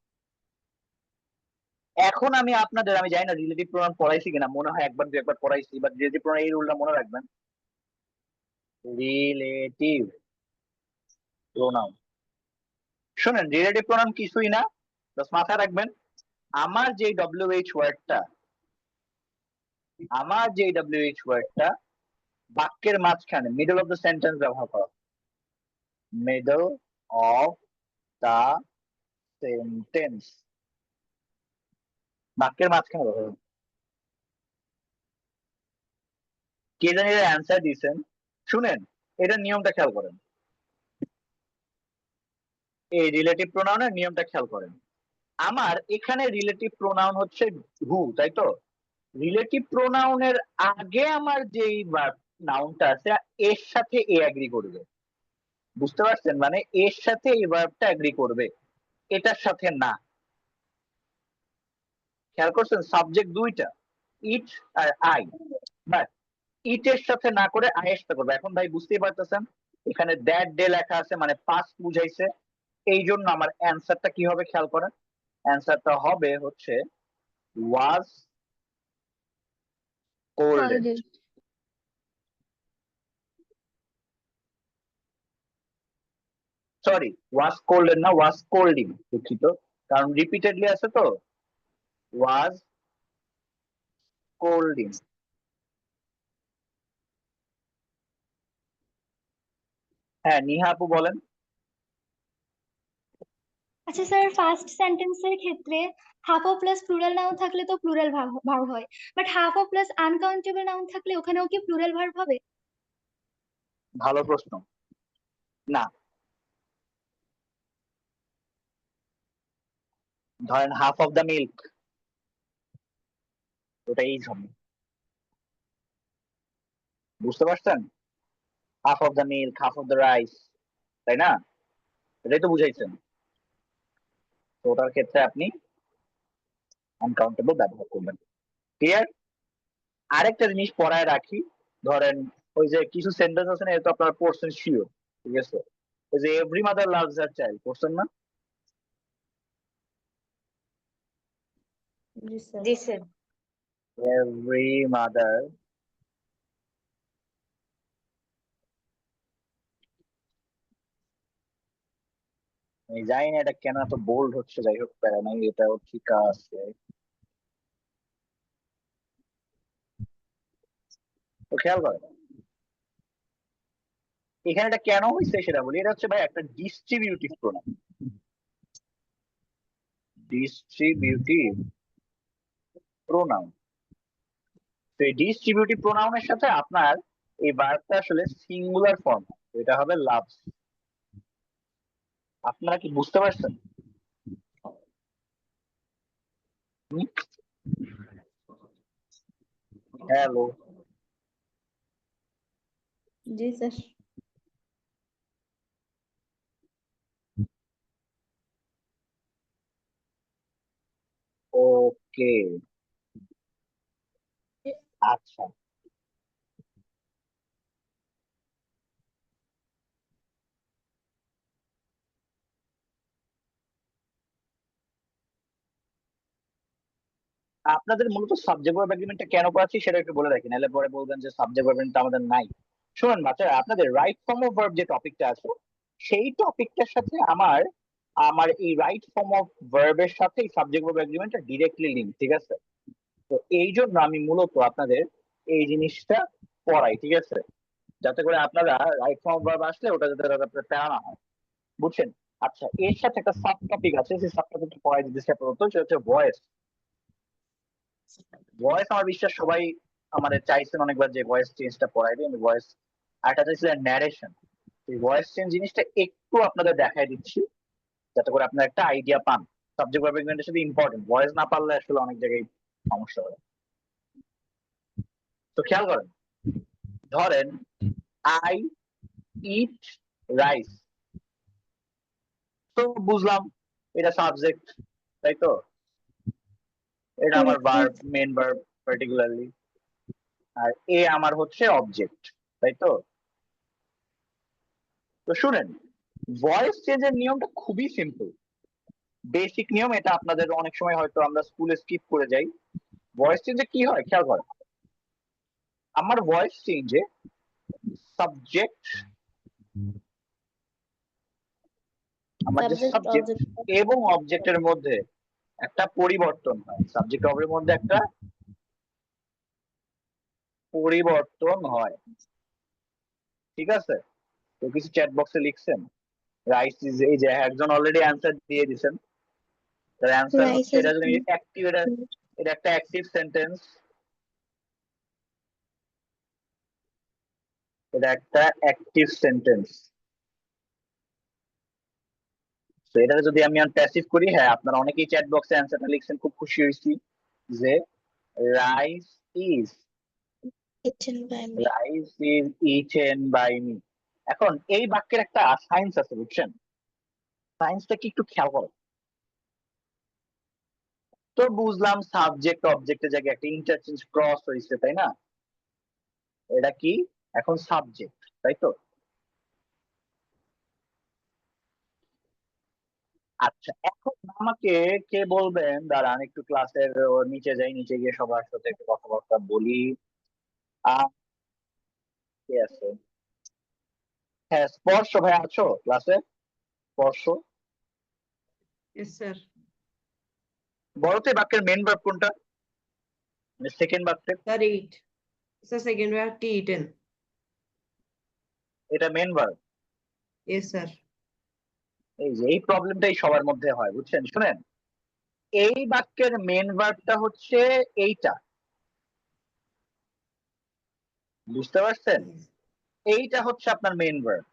এখন আমি আপনাদের, আমি জানি না রিলেটিভ প্রোনাউন পড়াইছি কিনা, মনে হয় একবার 2 একবার পড়াইছি, বাট রিলেটিভ প্রোনাউন এই রুলটা মনে রাখবেন, রিলেটিভ প্রোনাউন। শুনেন, রিলেটিভ প্রোনাউন কিছুই না, জাস্ট মাথায় রাখবেন আমার যে WH ওয়ার্ডটা, বাক্যের মাঝখানে মিডল অফ দ্য সেন্টেন্স ব্যবহার করা, মিডল অফ দ্য সেন্টেন্স, বাক্যের মাঝখানে ব্যবহার করা। কে জানি এর অ্যান্সার দিয়েছেন, শুনেন এটার নিয়মটা খেয়াল করেন, এই রিলেটিভ প্রোনাউনের নিয়মটা খেয়াল করেন। আমার এখানে রিলেটিভ প্রোনাউন হচ্ছে হু, তাই তো? রিলেটিভ প্রোনাউনের আগে আমার যেই নাউনটা আছে এর সাথে এ এগ্রি করবে, বুঝতে পারছেন? মানে এর সাথে এই ভার্বটা এগ্রি করবে, এটার সাথে না। খেয়াল করছেন, সাবজেক্ট 2টা, ইট আর আই, বাট ইট এর সাথে না করে আই এর সাথে করবে। এখন ভাই বুঝতেই পারতেছেন এখানে দ্যাট ডে লেখা আছে, মানে পাস্ট বুঝাইছে, এই জন্য আমার অ্যান্সারটা কি হবে খেয়াল করেন, অ্যান্সারটা হবে হচ্ছে ওয়াজ কোল্ডেড। সরি, ওয়াজ কোল্ডেড না, ওয়াজ কোল্ডিং, দুঃখিত, কারণ রিপিটেডলি আছে তো, ওয়াজ কোল্ডিং। হ্যাঁ নিহা আপু বলেন। আচ্ছা স্যার, ফার্স্ট সেন্টেন্সের ক্ষেত্রে half of plus plural noun থাকলে তো প্লুরাল ভার্ব হয়, but half of plus uncountable noun থাকলে ওখানেও কি প্লুরাল ভার্ব হবে? ভালো প্রশ্ন। না, ধরেন হাফ অফ দ্য মিল্ক, ওটা এই হবে, বুঝতে পারছেন? Half of the milk, half of the rice, তাই না? এটাই তো বুঝাইছেন। তো ওটার ক্ষেত্রে আপনি আনকাউন্টেবল ব্যবহার করবেন। ক্লিয়ার? আরেকটা জিনিস পড়ায় রাখি, ধরেন ওই যে কিছু সেন্টেন্স আছে না, এটা তো আপনারা পড়ছেন শিওর, ঠিক আছে? ওই যে every mother loves her child, পড়ছেন না? জি স্যার। এভরি মাদার আমি জানি না এটা কেন এত বোল্ড হচ্ছে, যাই হোক প্যারা নাই, এটাও ঠিক আছে। তো খেয়াল করেন এখানে এটা কেন হয়েছে সেটা বলি। এটা হচ্ছে ভাই একটা ডিস্ট্রিবিউটিভ প্রোনাউন, ডিস্ট্রিবিউটিভ প্রোনাউন। তো এই ডিস্ট্রিবিউটিভ প্রোনাউনের সাথে আপনার এই ভার্বটা আসলে সিঙ্গুলার ফর্ম, এটা হবে লাভস। আপনারা কি বুঝতে পারছেন? হ্যালো, জি স্যার। ওকে, আচ্ছা। আপনাদের মূলত সাবজেক্ট ভার্ব এগ্রিমেন্টটা কেন করাচ্ছি সেটা একটু বলে রাখি, নাহলে পরে বলবেন যে সাবজেক্ট ভার্ব এগ্রিমেন্ট আমাদের নাই। শুনুন বাচ্চারা, আপনাদের রাইট ফর্ম অফ ভার্ব যে টপিকটা আছে সেই টপিকটার সাথে আমার আমার এই রাইট ফর্ম অফ ভার্বের সাথে এই সাবজেক্ট ভার্ব এগ্রিমেন্টটা ডিরেক্টলি লিঙ্ক, ঠিক আছে? তো এই জন্য আমি মূলত আপনাদের এই জিনিসটা পড়াই, ঠিক আছে, যাতে করে আপনারা রাইট ফর্ম অফ ভার্ব আসলে ওটা যাতে আপনার প্যারা না হয়, বুঝছেন? আচ্ছা, এর সাথে একটা সাব টপিক আছে, সেই সাব টপিকটা পড়াই দিতেছি আপাতত, সেটা হচ্ছে ভয়েস। ভয়েস আমার বিশ্বাস সবাই আমাদের চাইছেন অনেকবার যে ভয়েস চেঞ্জটা পড়াই দিই, আমি ভয়েস। আরেকটা চাইছিলেন ন্যারেশন। এই ভয়েস চেঞ্জ জিনিসটা একটু আপনাদের দেখাই দিচ্ছি যাতে করে আপনারা একটা আইডিয়া পান। সাবজেক্ট ভার্ব এগ্রিমেন্টের সাথে ইম্পর্টেন্ট, ভয়েস না পারলে আসলে অনেক জায়গায় সমস্যা হয়। তো খেয়াল করেন, ধরেন আই ইট রাইস, তো বুঝলাম এটা সাবজেক্ট, তাই তো? এটা আমার ভার্ব, মেন ভার্ব পার্টিকুলারলি, আর এ আমার হচ্ছে অবজেক্ট, তাই তো? তো শুনেন, ভয়েস চেঞ্জের নিয়মটা খুবই সিম্পল, বেসিক নিয়ম। এটা আপনাদের অনেক সময় হয়তো আমরা স্কুলে স্কিপ করে যাই। ভয়েস চেঞ্জে কি হয় খেয়াল করেন, আমার ভয়েস চেঞ্জে সাবজেক্ট, আমার যে সাবজেক্ট এবং অবজেক্টের মধ্যে একটা পরিবর্তন হয়, সাবজেক্ট অবজেক্টের মধ্যে একটা পরিবর্তন হয়, ঠিক আছে? তো কিছু চ্যাট বক্সে লিখছেন রাইস ইজ, এই যে একজন অলরেডি অ্যান্সার দিয়ে দিয়েছেন, তার অ্যান্সার হচ্ছে এটা যদি অ্যাক্টিভ, এটা একটা অ্যাক্টিভ সেন্টেন্স, এটা একটা অ্যাক্টিভ সেন্টেন্স। তো এটা যদি আমি প্যাসিভ করি, হ্যাঁ আপনারা অনেকেই চ্যাট বক্সে অ্যান্সারটা লিখছেন, খুব খুশি হয়েছি যে rice is rice is eaten by me. এখন এই বাক্যের একটা সায়েন্স আছে, বুঝছেন? সায়েন্সটা কি একটু খেয়াল করো তো। বুঝলাম সাবজেক্ট অবজেক্টের জায়গায় একটা ইন্টারচেঞ্জ ক্রস হয়েছে, তাই না? এটা কি এখন সাবজেক্ট, তাই তো? আচ্ছা, এখন আমাকে কে বলবেন, দাঁড়ান একটু ক্লাসের নিচে যাই, নিচে গিয়ে সবার সাথে একটু কথাবার্তা বলি। কে আছে? হ্যাঁ, স্পর্শ ভাই আছো ক্লাসে? স্পর্শ, Yes, sir. বলো তো এই বাক্যের মেন ভার্ব কোনটা, মানে সেকেন্ড বাক্যের? Sir, eat. Sir, second we have tea eaten. এটা মেন ভার্ব। Yes, sir. এই যে এই প্রবলেমটাই সবার মধ্যে হয়, বুঝছেন? শুনেন, এই বাক্যের মেন ভার্বটা হচ্ছে এইটা, বুঝতে পারছেন? এইটা হচ্ছে আপনার মেন ভার্ব।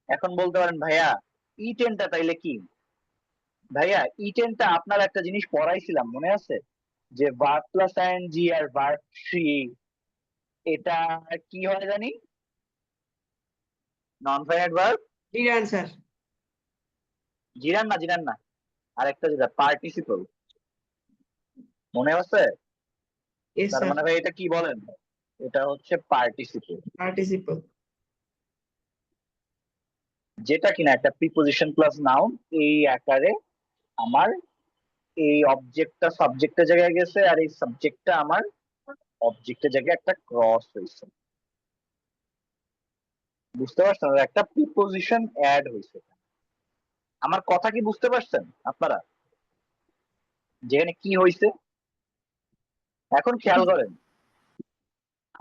এখন বলতে পারেন ভাইয়া ইটেনটা তাইলে কি? ভাইয়া ইটেনটা আপনার একটা জিনিস পড়াইছিলাম, মনে আছে? যে ভার্ব প্লাস আইএনজি আর ভার্ব থ্রি, এটা কি হয় জানি? Non finite verb. Did answer. জিরান না, জিরান না, আরেকটা যেটা পার্টিসিপল, মনে আছে? Yes, তার sir. মানে ভাই এটা কি বলেন? এটা হচ্ছে পার্টিসিপল, Participle. যেটা কিনা একটা প্রিপোজিশন প্লাস নাউন এই আকারে আমার এই অবজেক্টটা সাবজেক্টের জায়গায় গেছে, আর এই সাবজেক্টটা আমার অবজেক্টের জায়গায় একটা ক্রস হয়েছে, বুঝতে পারছেন? আর একটা প্রিপোজিশন অ্যাড হয়েছে। আমার কথা কি বুঝতে পারছেন আপনারা, যেখানে কি হয়েছে? এখন খেয়াল করেন,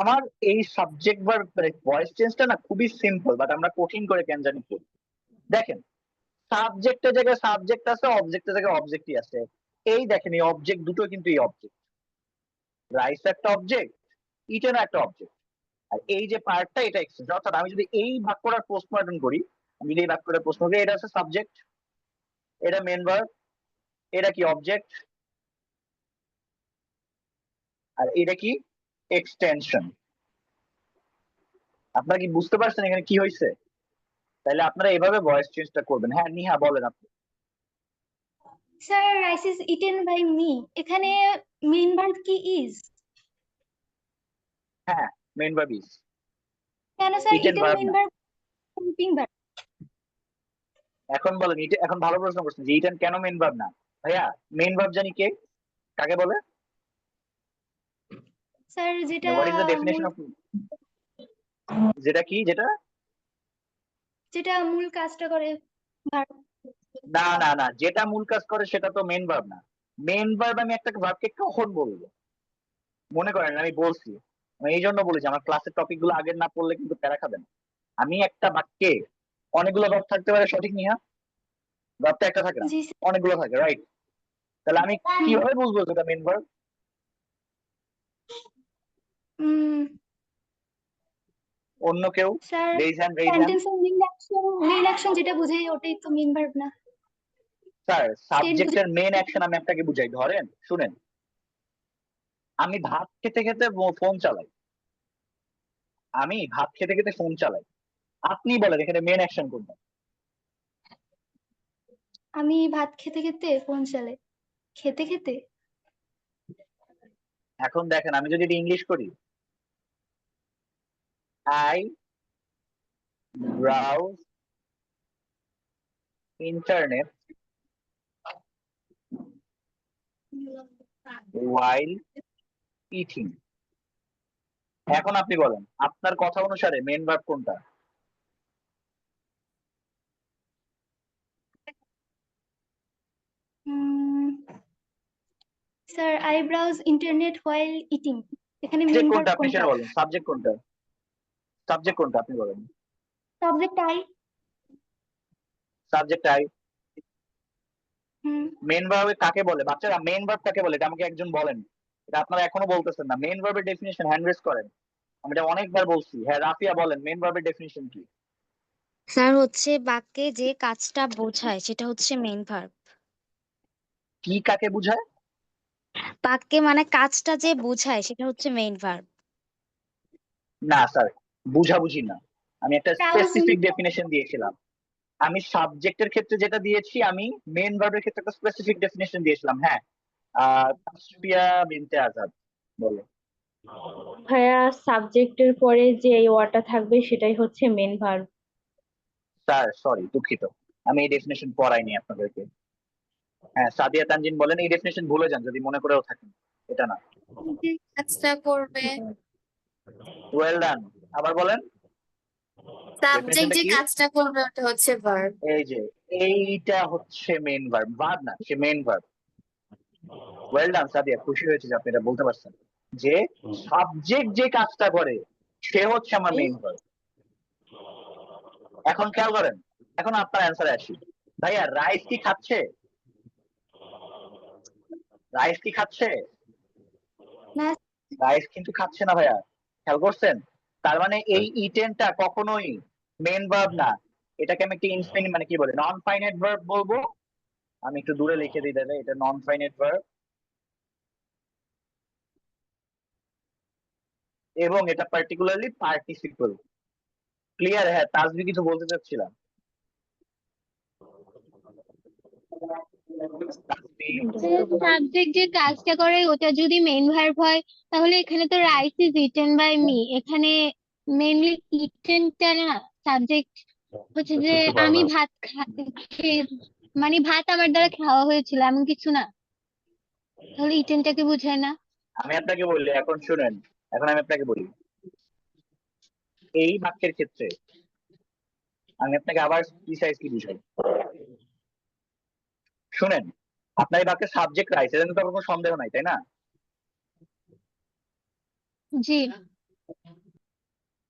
আমার এই সাবজেক্ট বা ভয়েস চেঞ্জটা না খুবই সিম্পল, বাট আমরা কঠিন করে কেন জানি করি। দেখেন, সাবজেক্টের জায়গায় সাবজেক্ট আছে, অবজেক্টের জায়গায় অবজেক্টই আছে। এই দেখেন এই অবজেক্ট দুটো কিন্তু এই অবজেক্ট, রাইস একটা অবজেক্ট, ইটেন একটা অবজেক্ট, আর এই যে পার্টটা এটা এক্সচেঞ্জ। অর্থাৎ আমি যদি এই বাক্যটার পোস্টমর্টম করি, আমি যদি এই বাক্যটার প্রশ্ন করি, এটা হচ্ছে সাবজেক্ট, এটা মেন ভার্ব, এটা কি অবজেক্ট, আর এটা কি এক্সটেনশন। আপনারা কি বুঝতে পারছেন এখানে কি হয়েছে? তাহলে আপনারা এভাবে ভয়েস চেঞ্জটা করবেন। হ্যাঁ নিহা বলেন আপনি। Sir, rice is eaten by me, এখানে মেইন ভার্ব কি ইজ? হ্যাঁ, মেন ভার্ব ইজ। কেন sir eaten eaten verb main না। Verb helping verb? এখন বলেন, এখন ভালো প্রশ্ন করছেন যে ইটেন কেন মেন ভার্ব না? ভাইয়া মেন ভার্ব জানি কে, কাকে বলে? স্যার যেটা হোয়াট ইজ দ্য মূল ডেফিনেশন অফ, যেটা কি, যেটা যেটা মূল কাজটা করে verb। না না না, যেটা মূল কাজ করে সেটা তো মেন ভার্ব না। মেন ভার্ব আমি একটা ভার্বকে কখন বলবো? মনে করেন আমি বলছি, আমি এই জন্য বলেছি আমার ক্লাসের টপিক গুলো আগের না পড়লে কিন্তু প্যারা খাবেন। আমি একটা বাক্যে অনেকগুলো ভার্ব থাকতে পারে, সঠিক নিয়া? ভার্ব তো একটা থাকে না, জি স্যার। অনেকগুলো থাকে, রাইট? তাহলে আমি কিভাবে বুঝবো যেটা মেন ভার্ব? অন্য কেউ? Sir raise hand, raise hand. সেন্টেন্সের মেইন অ্যাকশন যেটা বোঝাই ওটাই তো মেইন ভার্ব না? স্যার State সাবজেক্টের মেন অ্যাকশন আমি আপনাকে বুঝাই, ধরেন শুনেন, আমি ভাত খেতে খেতে ফোন চালাই, আমি ভাত খেতে খেতে ফোন চালাই, আপনি বলেন এখানে মেন অ্যাকশন কোনটা? আমি ভাত খেতে খেতে ফোন চালাই। খেতে খেতে এখন দেখেন আমি যদি এটা ইংলিশ করি, I browse internet while eating। এখন আপনি বলেন আপনার কথা অনুসারে মেন ভার্ব কোনটা? Sir I browse internet while eating, এখানে মেইন সাবজেক্ট ভার্ব কোনটা আপনি কোনটা? সেটা বলেন, সাবজেক্ট কোনটা? সাবজেক্ট কোনটা আপনি বলেন। Subject I. Subject I. হুম মেন ভার্ব কাকে বলে বাচ্চারা? মেন ভার্ব কাকে বলে এটা আমাকে একজন বলেন। এটা আপনারা এখনো বলতেছেন না। মেন ভার্বের ডেফিনিশন হ্যান্ড রেজ করেন। আমি এটা অনেকবার বলছি। হ্যাঁ রাফিয়া বলেন মেন ভার্বের ডেফিনিশন কি? স্যার হচ্ছে বাক্যে যে কাজটা বোঝায় সেটা হচ্ছে মেইন ভার্ব। কি কাকে বুঝায়? বাক্যে মানে কাজটা যে বোঝায় সেটা হচ্ছে মেইন ভার্ব। না স্যার, বুঝাবুঝি না, আমি একটা ব্রাউজ স্পেসিফিক ডেফিনেশন দিয়েছিলাম। আমি সাবজেক্টের ক্ষেত্রে যেটা দিয়েছি, আমি মেন ভার্বের ক্ষেত্রে একটা স্পেসিফিক ডেফিনেশন দিয়েছিলাম। হ্যাঁ তাসফিয়া বিনতে আজাদ বলো। ভাইয়া সাবজেক্টের পরে যে এই ওয়ার্ডটা থাকবে সেটাই হচ্ছে মেন ভার্ব। স্যার সরি, দুঃখিত, আমি এই ডেফিনেশন পড়াইনি আপনাদেরকে। হ্যাঁ সাদিয়া তানজিন বলেন এই ডেফিনেশন ভুলে যান যদি মনে করেও থাকেন, এটা না। যে কাজটা করবে, ওয়েল ডান, আবার বলেন সাবজেক্ট ডেফিনেশনটা যে কি? কাজটা করবে ওটা হচ্ছে ভার্ব। এই যে এইটা হচ্ছে মেন ভার্ব, ভার্ব না, সে main verb. Well done Sadia, খুশি হয়েছে যে আপনি এটা বলতে পারছেন যে সাবজেক্ট যে কাজটা করে সে হচ্ছে আমার মেইন ভার্ব। এখন খেয়াল করেন, এখন আপনার অ্যান্সারে আসি। ভাইয়া রাইস কি খাচ্ছে? রাইস কি খাচ্ছে? না রাইস কিন্তু খাচ্ছে না ভাইয়া, খেয়াল করছেন? তার মানে এই ইটেনটা কখনোই মেইন ভার্ব না, এটাকে আমি একটা ইনফিনিট মানে কি বলে নন ফাইনাইট ভার্ব বলবো। আমি একটু দূরে লিখে দিই দাদা, এটা নন ফাইনাইট ভার্ব এবং এটা পার্টিকুলারলি পার্টিসিপল। ক্লিয়ার? হ্যাঁ তাসবি কিছু বলতে চাচ্ছিলাম। তাসবি, সাবজেক্ট যে কাজটা করে ওটা যদি মেইন ভার্ব হয় তাহলে এখানে তো rice is eaten by me, এখানে মেইনলি ইটেনটা না সাবজেক্ট হচ্ছে যে আমি ভাত খেয়ে মানে ভাত আমার দ্বারা খাওয়া হয়েছিল এমন কিছু না, তাহলে ইটেনটাকে বোঝায় না? আমি আপনাকে বলি, এখন শুনেন, এখন আমি আপনাকে বলি এই বাক্যের ক্ষেত্রে আমি আপনাকে আবার প্রিসাইজলি বুঝাই। শুনেন, আপনার এই বাক্যের সাবজেক্ট রাইস, এটা তো কোনো সন্দেহ নাই, তাই না? জি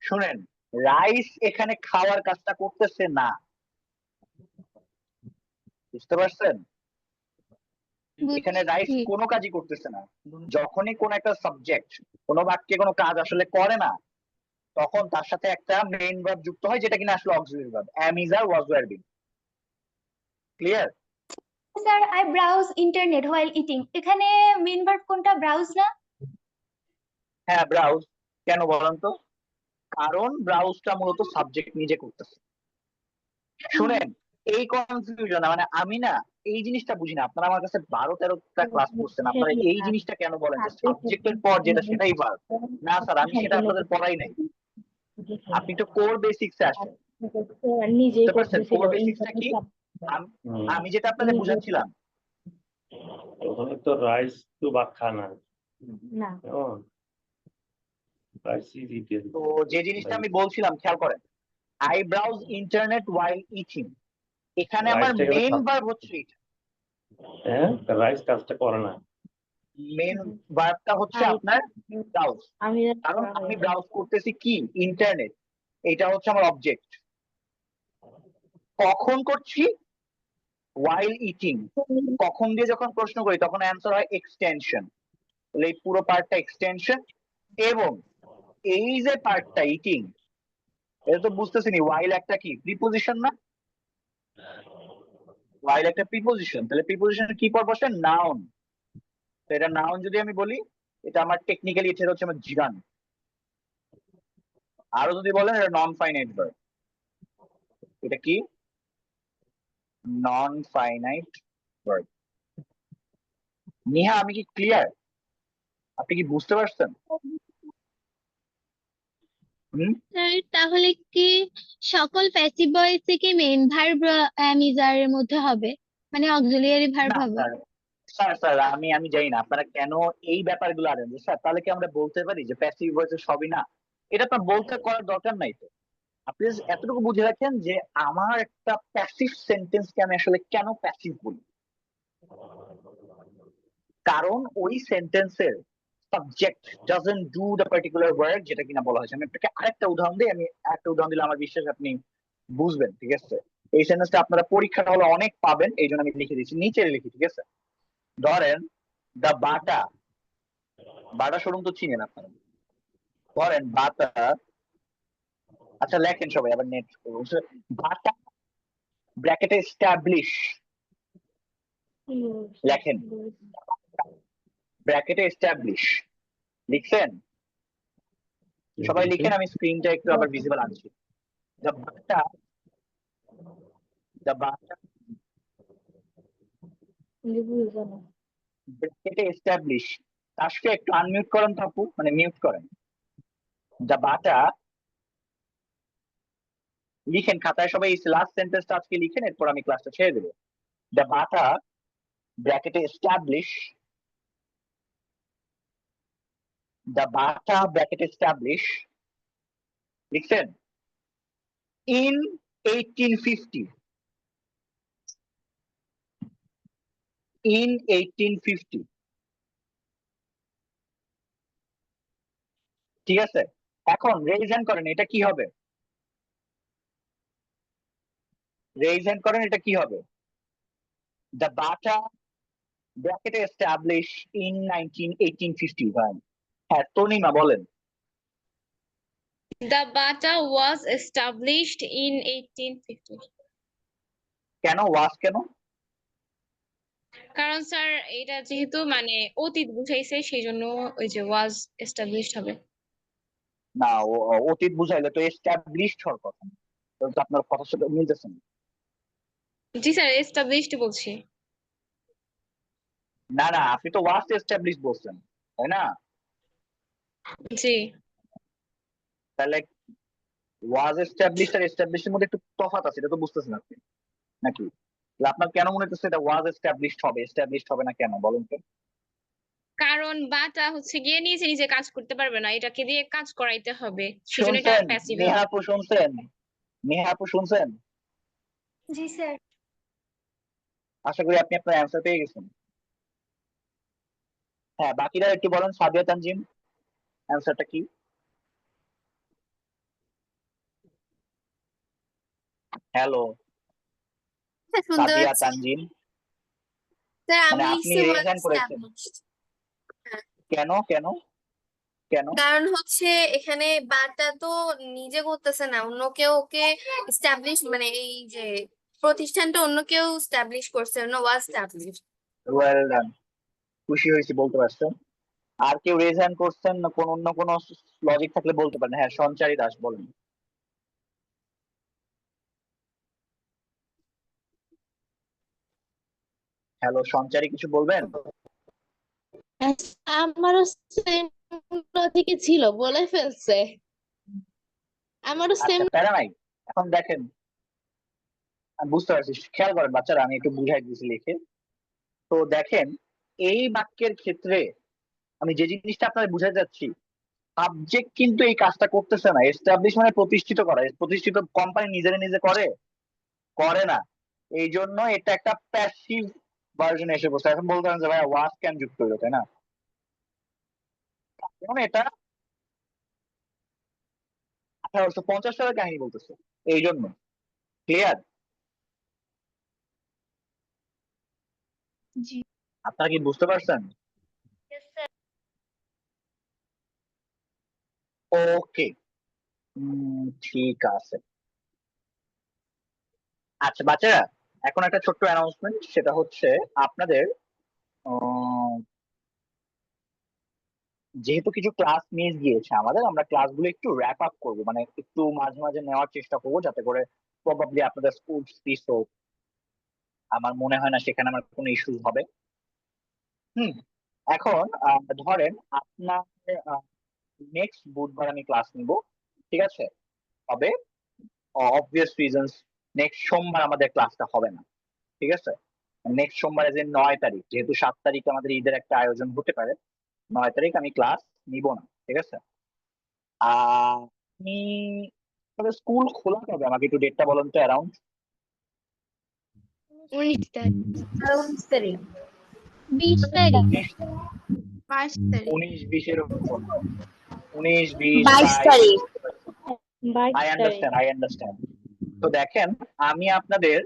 শুনেন, রাইস এখানে খাওয়ার কাজটা করতেছে না, বুঝতে পারছেন? এখানে রাইস বুঝছি। কোনো কাজই করতেছে না। যখনই কোন একটা সাবজেক্ট কোনো বাক্যে কোনো কাজ আসলে করে না, তখন তার সাথে একটা মেইন ভার্ব যুক্ত হয় যেটা কিনা আসলে অক্সিলারি ভার্ব, am is আর was were being। Clear? Sir I browse internet while eating, এখানে মেইন ভার্ব কোনটা? ব্রাউজ না? হ্যাঁ ব্রাউজ। কেন বলেন তো? কারণ ব্রাউজটা মূলত সাবজেক্ট নিজে করতেছে। শুনেন, এই কনফিউশন মানে আমি না এই জিনিসটা বুঝি না, আপনারা আমার কাছে 12-13টা ক্লাস করছেন, আপনারা এই জিনিসটা কেন বলেন যে সাবজেক্টের পর যেটা সেটাই ভার্ব? না স্যার, আমি সেটা আপনাদের পড়াই নাই। আপনি তো কোর বেসিক্সে আসেন, নিজে বুঝতে পারছেন? করতেছিল কোর বেসিক্সটা কি? আমি যেটা আপনাদের বুঝাচ্ছিলাম, প্রথমে তো রাইস তো ভাত খানা না রাইস ইজ ইটেন। তো যে জিনিসটা আমি বলছিলাম খেয়াল করেন, I browse internet while eating, এখানে আমার রাইসটা কিন্তু মেন ভার্ব হচ্ছে এটা। হ্যাঁ, রাইস কাজটা করে না। মেন ভার্বটা হচ্ছে আপনার ব্রাউজ, আমি কারণ আমি ব্রাউজ করতেছি কি ইন্টারনেট, এটা হচ্ছে আমার অবজেক্ট। কখন করছি? while eating। কখন দিয়ে যখন প্রশ্ন করি তখন অ্যান্সার হয় এক্সটেনশন, তাহলে এই পুরো পার্টটা এক্সটেনশন। এবং এই যে পার্টটা ইটিং, এটা তো বুঝতেছিনি while একটা কি প্রিপোজিশন না? while একটা প্রিপোজিশন, তাহলে প্রিপোজিশন কি পর বসে? নাউন। তো এটা নাউন যদি আমি বলি, এটা আমার টেকনিক্যালি এটা হচ্ছে আমার জিরান। আরো যদি বলেন এটা নন ফাইনাইট ভার্ব। এটা কি? Non finite verb. নিহা, আমি কি ক্লিয়ার? আপনি কি বুঝতে পারছেন? স্যার তাহলে কি সকল প্যাসিভ ভয়েসে কি মেইন ভার্ব ইজারের মধ্যে হবে, মানে অক্সিলিয়ারি ভার্ব না হবে? স্যার, স্যার আমি জানি না আপনারা কেন এই ব্যাপারগুলো আনেন। স্যার তাহলে কি আমরা বলতে পারি যে প্যাসিভ ভয়েসে সবই না? এটা তো বলতে করার দরকার নাই তো। আপনি just এতটুকু বুঝে রাখেন যে আমার একটা প্যাসিভ সেন্টেন্সকে আমি আসলে কেন প্যাসিভ বলি, কারণ ওই সেন্টেন্সের subject doesn't do the particular word যেটা কিনা বলা হয়েছে। আমি আপনাকে আরেকটা উদাহরণ দিই, আমি একটা উদাহরণ দিলে আমার বিশ্বাস আপনি বুঝবেন, ঠিক আছে? এই সেন্টেন্সটা আপনারা পরীক্ষাটা হলে অনেক পাবেন, এই জন্য আমি লিখে দিচ্ছি, নিচে লিখি, ঠিক আছে? ধরেন দ্য বাটা, বাটা শোরুম তো চিনেন আপনারা। ধরেন বাটা, আচ্ছা লেখেন সবাই, আবার নেট বাটা ব্র্যাকেটে এস্টাবলিশ, লেখেন ব্র্যাকেটে এস্টাবলিশ, লিখছেন? সবাই লিখেন, আমি স্ক্রিনটা একটু আবার ভিজিবল আনছি। দ্য বাটা, দ্য বাটা ব্র্যাকেটে এস্টাবলিশ। তাসকে একটু আনমিউট করেন তো আপু, মানে মিউট করেন। দ্য বাটা, লিখেন খাতায় সবাই লাস্ট সেন্টেন্সটা আজকে লিখেন, এরপর আমি ক্লাসটা ছেড়ে দেবো। দ্য বাটা ব্র্যাকেটে establish, the Bata bracket establish, লিখছেন? ইন 1850, in 1850, ঠিক আছে? এখন রেইজ হ্যান্ড করেন, এটা কি হবে? রেইজ হ্যান্ড করেন, এটা কি হবে? দ্য বাটা ব্র্যাকেটে এস্টাবলিশ ইন 1850, ভাই। হ্যাঁ তনিমা বলেন। The Bata was established in 1850. কেন ওয়াজ কেন? কারণ স্যার এটা যেহেতু মানে অতীত বুঝাইছে সেই জন্য ওই যে was established হবে। না, অতীত বুঝাইলে তো এস্টাবলিশড হওয়ার কথা, তো আপনার কথার সাথে মিলতেছে না। জি স্যার established বলছি। না না, আপনি তো ওয়াজ এস্টাবলিশ বলছেন, তাই না? জি তাহলে ওয়াজ এস্টাবলিশড আর এস্টাবলিশের মধ্যে একটু তফাৎ আছে, এটা তো বুঝতেছেন আপনি নাকি? তাহলে আপনার কেন মনে হচ্ছে এটা ওয়াজ এস্টাবলিশড হবে, এস্টাবলিশড হবে না কেন বলেন তো? কারণ বাটা হচ্ছে গিয়ে নিজে নিজে কাজ করতে পারবে না, এটাকে দিয়ে কাজ করাইতে হবে, সেজন্য এটা শুনছেন প্যাসিভ। নেহা আপু, শুনছেন? নেহা আপু শুনছেন? জি স্যার। আশা করি আপনি আপনার অ্যান্সার পেয়ে গেছেন। হ্যাঁ বাকিরা একটু বলেন, সাদিয়া তানজিম অ্যান্সারটা কি? হ্যালো শুনতে সাদিয়া পাচ্ছি তানজিম, স্যার, মানে আমি আপনি similar রেজাইন করেছেন established। কেন কেন কেন? কারণ হচ্ছে এখানে বারটা তো নিজে করতেছে না, অন্য কেউ ওকে এস্টাবলিশ, মানে এই যে প্রতিষ্ঠানটা অন্য কেউ এস্টাবলিশ করছে, অন্য ওয়াজ এস্টাবলিশ। ওয়েল ডান, খুশি হয়েছি বলতে পারছেন। আর কেউ রেজাইন করছেন না? কোন অন্য কোনো লজিক থাকলে বলতে পারেন। হ্যাঁ সঞ্চারী দাস বলেন। হ্যালো সঞ্চারী, কিছু বলবেন? আমারও সেম থেকে ছিল, বলে ফেলছে। আমারও সেম। আচ্ছা প্যারা নাই। এখন দেখেন, আমি বুঝতে পারছি, খেয়াল করেন বাচ্চারা, আমি একটু বুঝাই দিয়েছি লিখে। তো দেখেন এই বাক্যের ক্ষেত্রে আমি যে জিনিসটা আপনাদের বুঝাতে যাচ্ছি, সাবজেক্ট কিন্তু এই কাজটা করতেছে না। এস্টাবলিশ মানে প্রতিষ্ঠিত করা, প্রতিষ্ঠিত কোম্পানি নিজেরা নিজে করে করে না। এই জন্য এটা একটা প্যাসিভ ভার্জন এসে বসে। এখন বলতে পারেন যে ভাই ওয়াজ কেন যুক্ত হইলো, তাই না? কারণ এটা 1850 সালের কাহিনী বলতেছে, এই জন্য। ক্লিয়ার? জি আপনারা কি বুঝতে পারছেন? ওকে, ঠিক আছে। আচ্ছা বাচ্চারা, এখন একটা ছোট্ট অ্যানাউন্সমেন্ট, সেটা হচ্ছে আপনাদের যেহেতু কিছু ক্লাস মিস গিয়েছে আমাদের, আমরা ক্লাসগুলো একটু র্যাপ আপ করবো, মানে একটু মাঝে মাঝে নেওয়ার চেষ্টা করবো, যাতে করে প্রবাবলি আপনাদের স্কুল ফিস হোক, আমার মনে হয় না সেখানে আমার কোনো ইস্যু হবে। হুম। এখন ধরেন আপনার নেক্সট বুধবার আমি ক্লাস নিব, ঠিক আছে? তবে অবভিয়াস রিজনস নেক্সট সোমবার আমাদের ক্লাসটা হবে না, ঠিক আছে? নেক্সট সোমবার যে 9 তারিখ, যেহেতু 7 তারিখে আমাদের ঈদের একটা আয়োজন হতে পারে, 9 তারিখ আমি ক্লাস নিব না, ঠিক আছে? আপনি স্কুল খোলা কবে, আমাকে একটু ডেটটা বলেন তো অ্যারাউন্ড। 19 তারিখ 19 তারিখ 20 তারিখ 22 তারিখ 19-20 এরকম, 19-20 22 22। তারিখ। 22 আই তারিখ আন্ডারস্ট্যান্ড, আই আন্ডারস্ট্যান্ড। তো দেখেন, আমি আপনাদের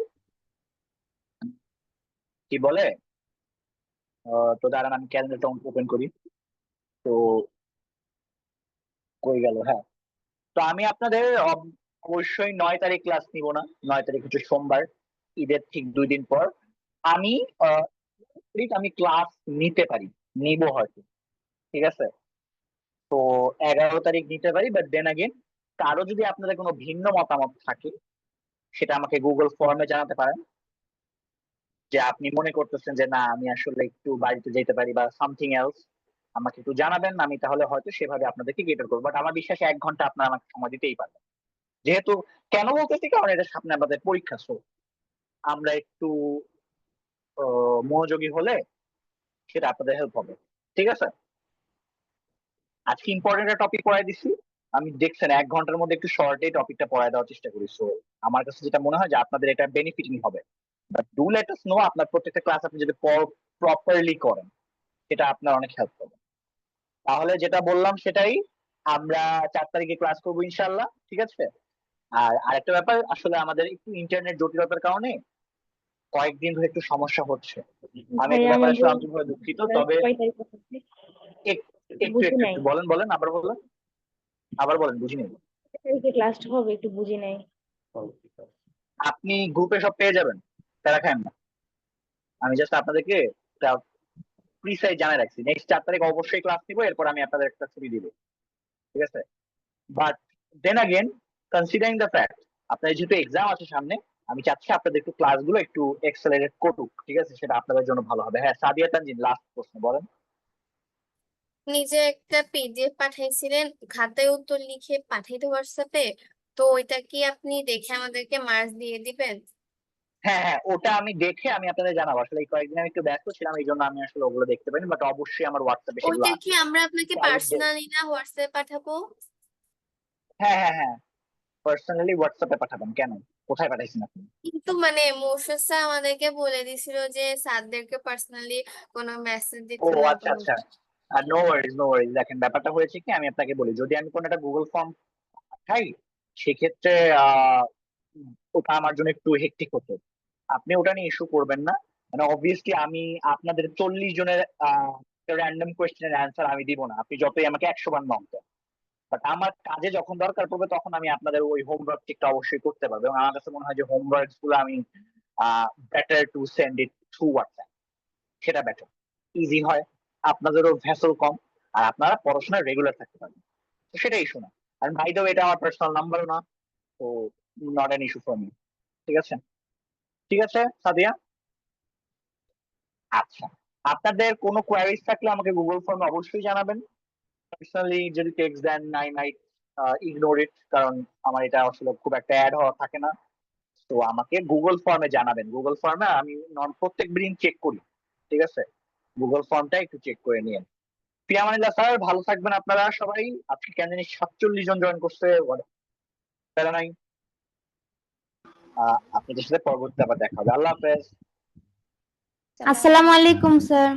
কি বলে, তো দাঁড়ান আমি ক্যালেন্ডারটা ওপেন করি। তো কই গেল, হ্যাঁ। তো আমি আপনাদের অবশ্যই 9 তারিখ ক্লাস নিব না। 9 তারিখ হচ্ছে সোমবার, ঈদের ঠিক 2 দিন পর। আমি আমি ক্লাস নিতে পারি, নিব হয়তো, ঠিক আছে? তো 11 তারিখ নিতে পারি, বাট দেন আগেন কারো যদি আপনাদের কোনো ভিন্ন মতামত থাকে, সেটা আমাকে গুগল ফর্মে জানাতে পারেন, যে আপনি মনে করতেছেন যে না আমি আসলে একটু বাড়িতে যেতে পারি বা সামথিং এলস, আমাকে একটু জানাবেন, আমি তাহলে হয়তো সেভাবে আপনাদেরকে কেটার করবো। বাট আমার বিশ্বাস 1 ঘন্টা আপনারা আমাকে সময় দিতেই পারবেন, যেহেতু কেন বলতেছি, কারণ এটা সামনে আমাদের পরীক্ষা, সো আমরা একটু মনোযোগী হলে সেটা আপনাদের হেল্প হবে, ঠিক আছে? আজকে ইম্পর্টেন্ট একটা টপিক পড়াই দিচ্ছি, আমি দেখছেন 1 ঘন্টার মধ্যে একটু শর্টে টপিকটা পড়ায় দেওয়ার চেষ্টা করি। সো আমার কাছে যেটা মনে হয় যে আপনাদের এটা বেনিফিটিং হবে, but do let us no আপনার প্রত্যেকটা ক্লাস আপনি যদি প্রপারলি করেন, সেটা আপনার অনেক হেল্প করবে। তাহলে যেটা বললাম সেটাই, আমরা 4 তারিখে ক্লাস করবো ইনশাল্লাহ, ঠিক আছে? আর আরেকটা ব্যাপার, আসলে আমাদের একটু ইন্টারনেট জটিলতার কারণে কয়েকদিন ধরে একটু সমস্যা হচ্ছে। আমি ভাইয়া এটা ব্যাপারে আসলে আমাদের আন্তরিকভাবে দুঃখিত, ক্লাস তবে কয় তারিখে হবে? একটু বুঝি একটু নাই একটু বলেন বলেন, আবার বলেন, আবার বলেন, বুঝিনি। কয় তারিখে ক্লাসটা হবে একটু বুঝি নাই। আপনি গ্রুপে সব পেয়ে যাবেন, তারা খান না। আমি জাস্ট আপনাদেরকে প্রিসাইজ জানাই রাখছি, নেক্সট 4 তারিখ অবশ্যই ক্লাস নিব, এরপর আমি আপনাদের একটা ছুটি দিব, ঠিক আছে? But then again, considering the fact আপনাদের যেহেতু এক্সাম আছে সামনে, আমি চাচ্ছি আপনাদের একটু ক্লাসগুলো একটু এক্সেলারেট করুক, ঠিক আছে? সেটা আপনাদের জন্য ভালো হবে। হ্যাঁ সাদিয়া তানজিন, লাস্ট প্রশ্ন বলেন। নিজে একটা পিডিএফ পাঠাইছিলেন, খাতায় উত্তর লিখে পাঠাইতে হোয়াটসঅ্যাপে, তো ওইটা কি আপনি দেখে আমাদেরকে মার্কস দিয়ে দিবেন? হ্যাঁ হ্যাঁ, ওটা আমি দেখে আমি আপনাদের জানাবো। আসলে এই কয়েকদিন আমি একটু ব্যস্ত ছিলাম, এই জন্য আমি আসলে ওগুলো দেখতে পারিনি, বাট অবশ্যই আমার হোয়াটসঅ্যাপে সেগুলো ওইটা আছে। কি আমরা আপনাকে So, I would do- personally না হোয়াটসঅ্যাপে পাঠাবো? হ্যাঁ হ্যাঁ হ্যাঁ, পার্সোনালি হোয়াটসঅ্যাপে পাঠাবেন। কেন, কোথায় পাঠাইছেন আপনি? কিন্তু মানে মোর্শেদ স্যার আমাদেরকে বলে দিছিল যে স্যারদেরকে পার্সোনালি কোনো মেসেজ ও দিতে না, আচ্ছা কোনো আচ্ছা, নো ওয়ারিজ নো ওয়ারিজ। দেখেন ব্যাপারটা হয়েছে কি, আমি আপনাকে বলি, যদি আমি কোনো একটা গুগল ফর্ম পাঠাই, সেক্ষেত্রে ওটা আমার জন্য একটু হেক্টিক হতো। আপনি ওটা নিয়ে ইস্যু করবেন না, মানে অবভিয়াসলি আমি আপনাদের 40 জনের র্যান্ডম কোয়েশ্চেনের অ্যান্সার আমি দিব না, আপনি যতই আমাকে 100 বার নক দেন। বাট আমার কাজে যখন দরকার পড়বে, তখন আমি আপনাদের ওই হোমওয়ার্ক চেকটা অবশ্যই করতে পারবো, এবং আমার কাছে মনে হয় যে হোমওয়ার্ক গুলো আমি better to send it through WhatsApp, সেটা বেটার, ইজি হয়, আপনাদেরও ভ্যাসল কম, আর আপনারা পড়াশোনায় রেগুলার থাকতে পারবেন। তো সেটা ইস্যু না। আর বাই দ্য ওয়ে এটা আমার পার্সোনাল নাম্বারও না, তো not an issue for me, ঠিক আছে? ঠিক আছে সাদিয়া। আচ্ছা, আপনাদের কোনো কোয়ারিজ থাকলে আমাকে গুগল ফর্মে অবশ্যই জানাবেন। পার্সোনালি যদি টেক্সট দেন, আই মাইট ইগনোর ইট, কারণ আমার এটা আসলে খুব একটা অ্যাড হওয়া থাকে না। তো আমাকে গুগল ফর্মে জানাবেন, গুগল ফর্মে আমি প্রত্যেক দিন চেক করি, ঠিক আছে? গুগল ফর্মটা একটু চেক করে নিন, ফিয়ামানিল্লাহ স্যার, ভালো থাকবেন আপনারা সবাই। আজকে কেন জানি 47 জন জয়েন করছে, প্যারা নাই। আপনাদের সাথে পরবর্তী আবার দেখা হবে। আল্লাহ হাফেজ। আসসালামু আলাইকুম স্যার।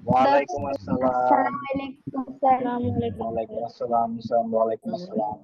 ওয়ালাইকুম আসসালাম। আসসালামু আলাইকুম স্যার। আসসালামু আলাইকুম ওয়ালাইকুম আসসালাম। ওয়ালাইকুম আসসালাম।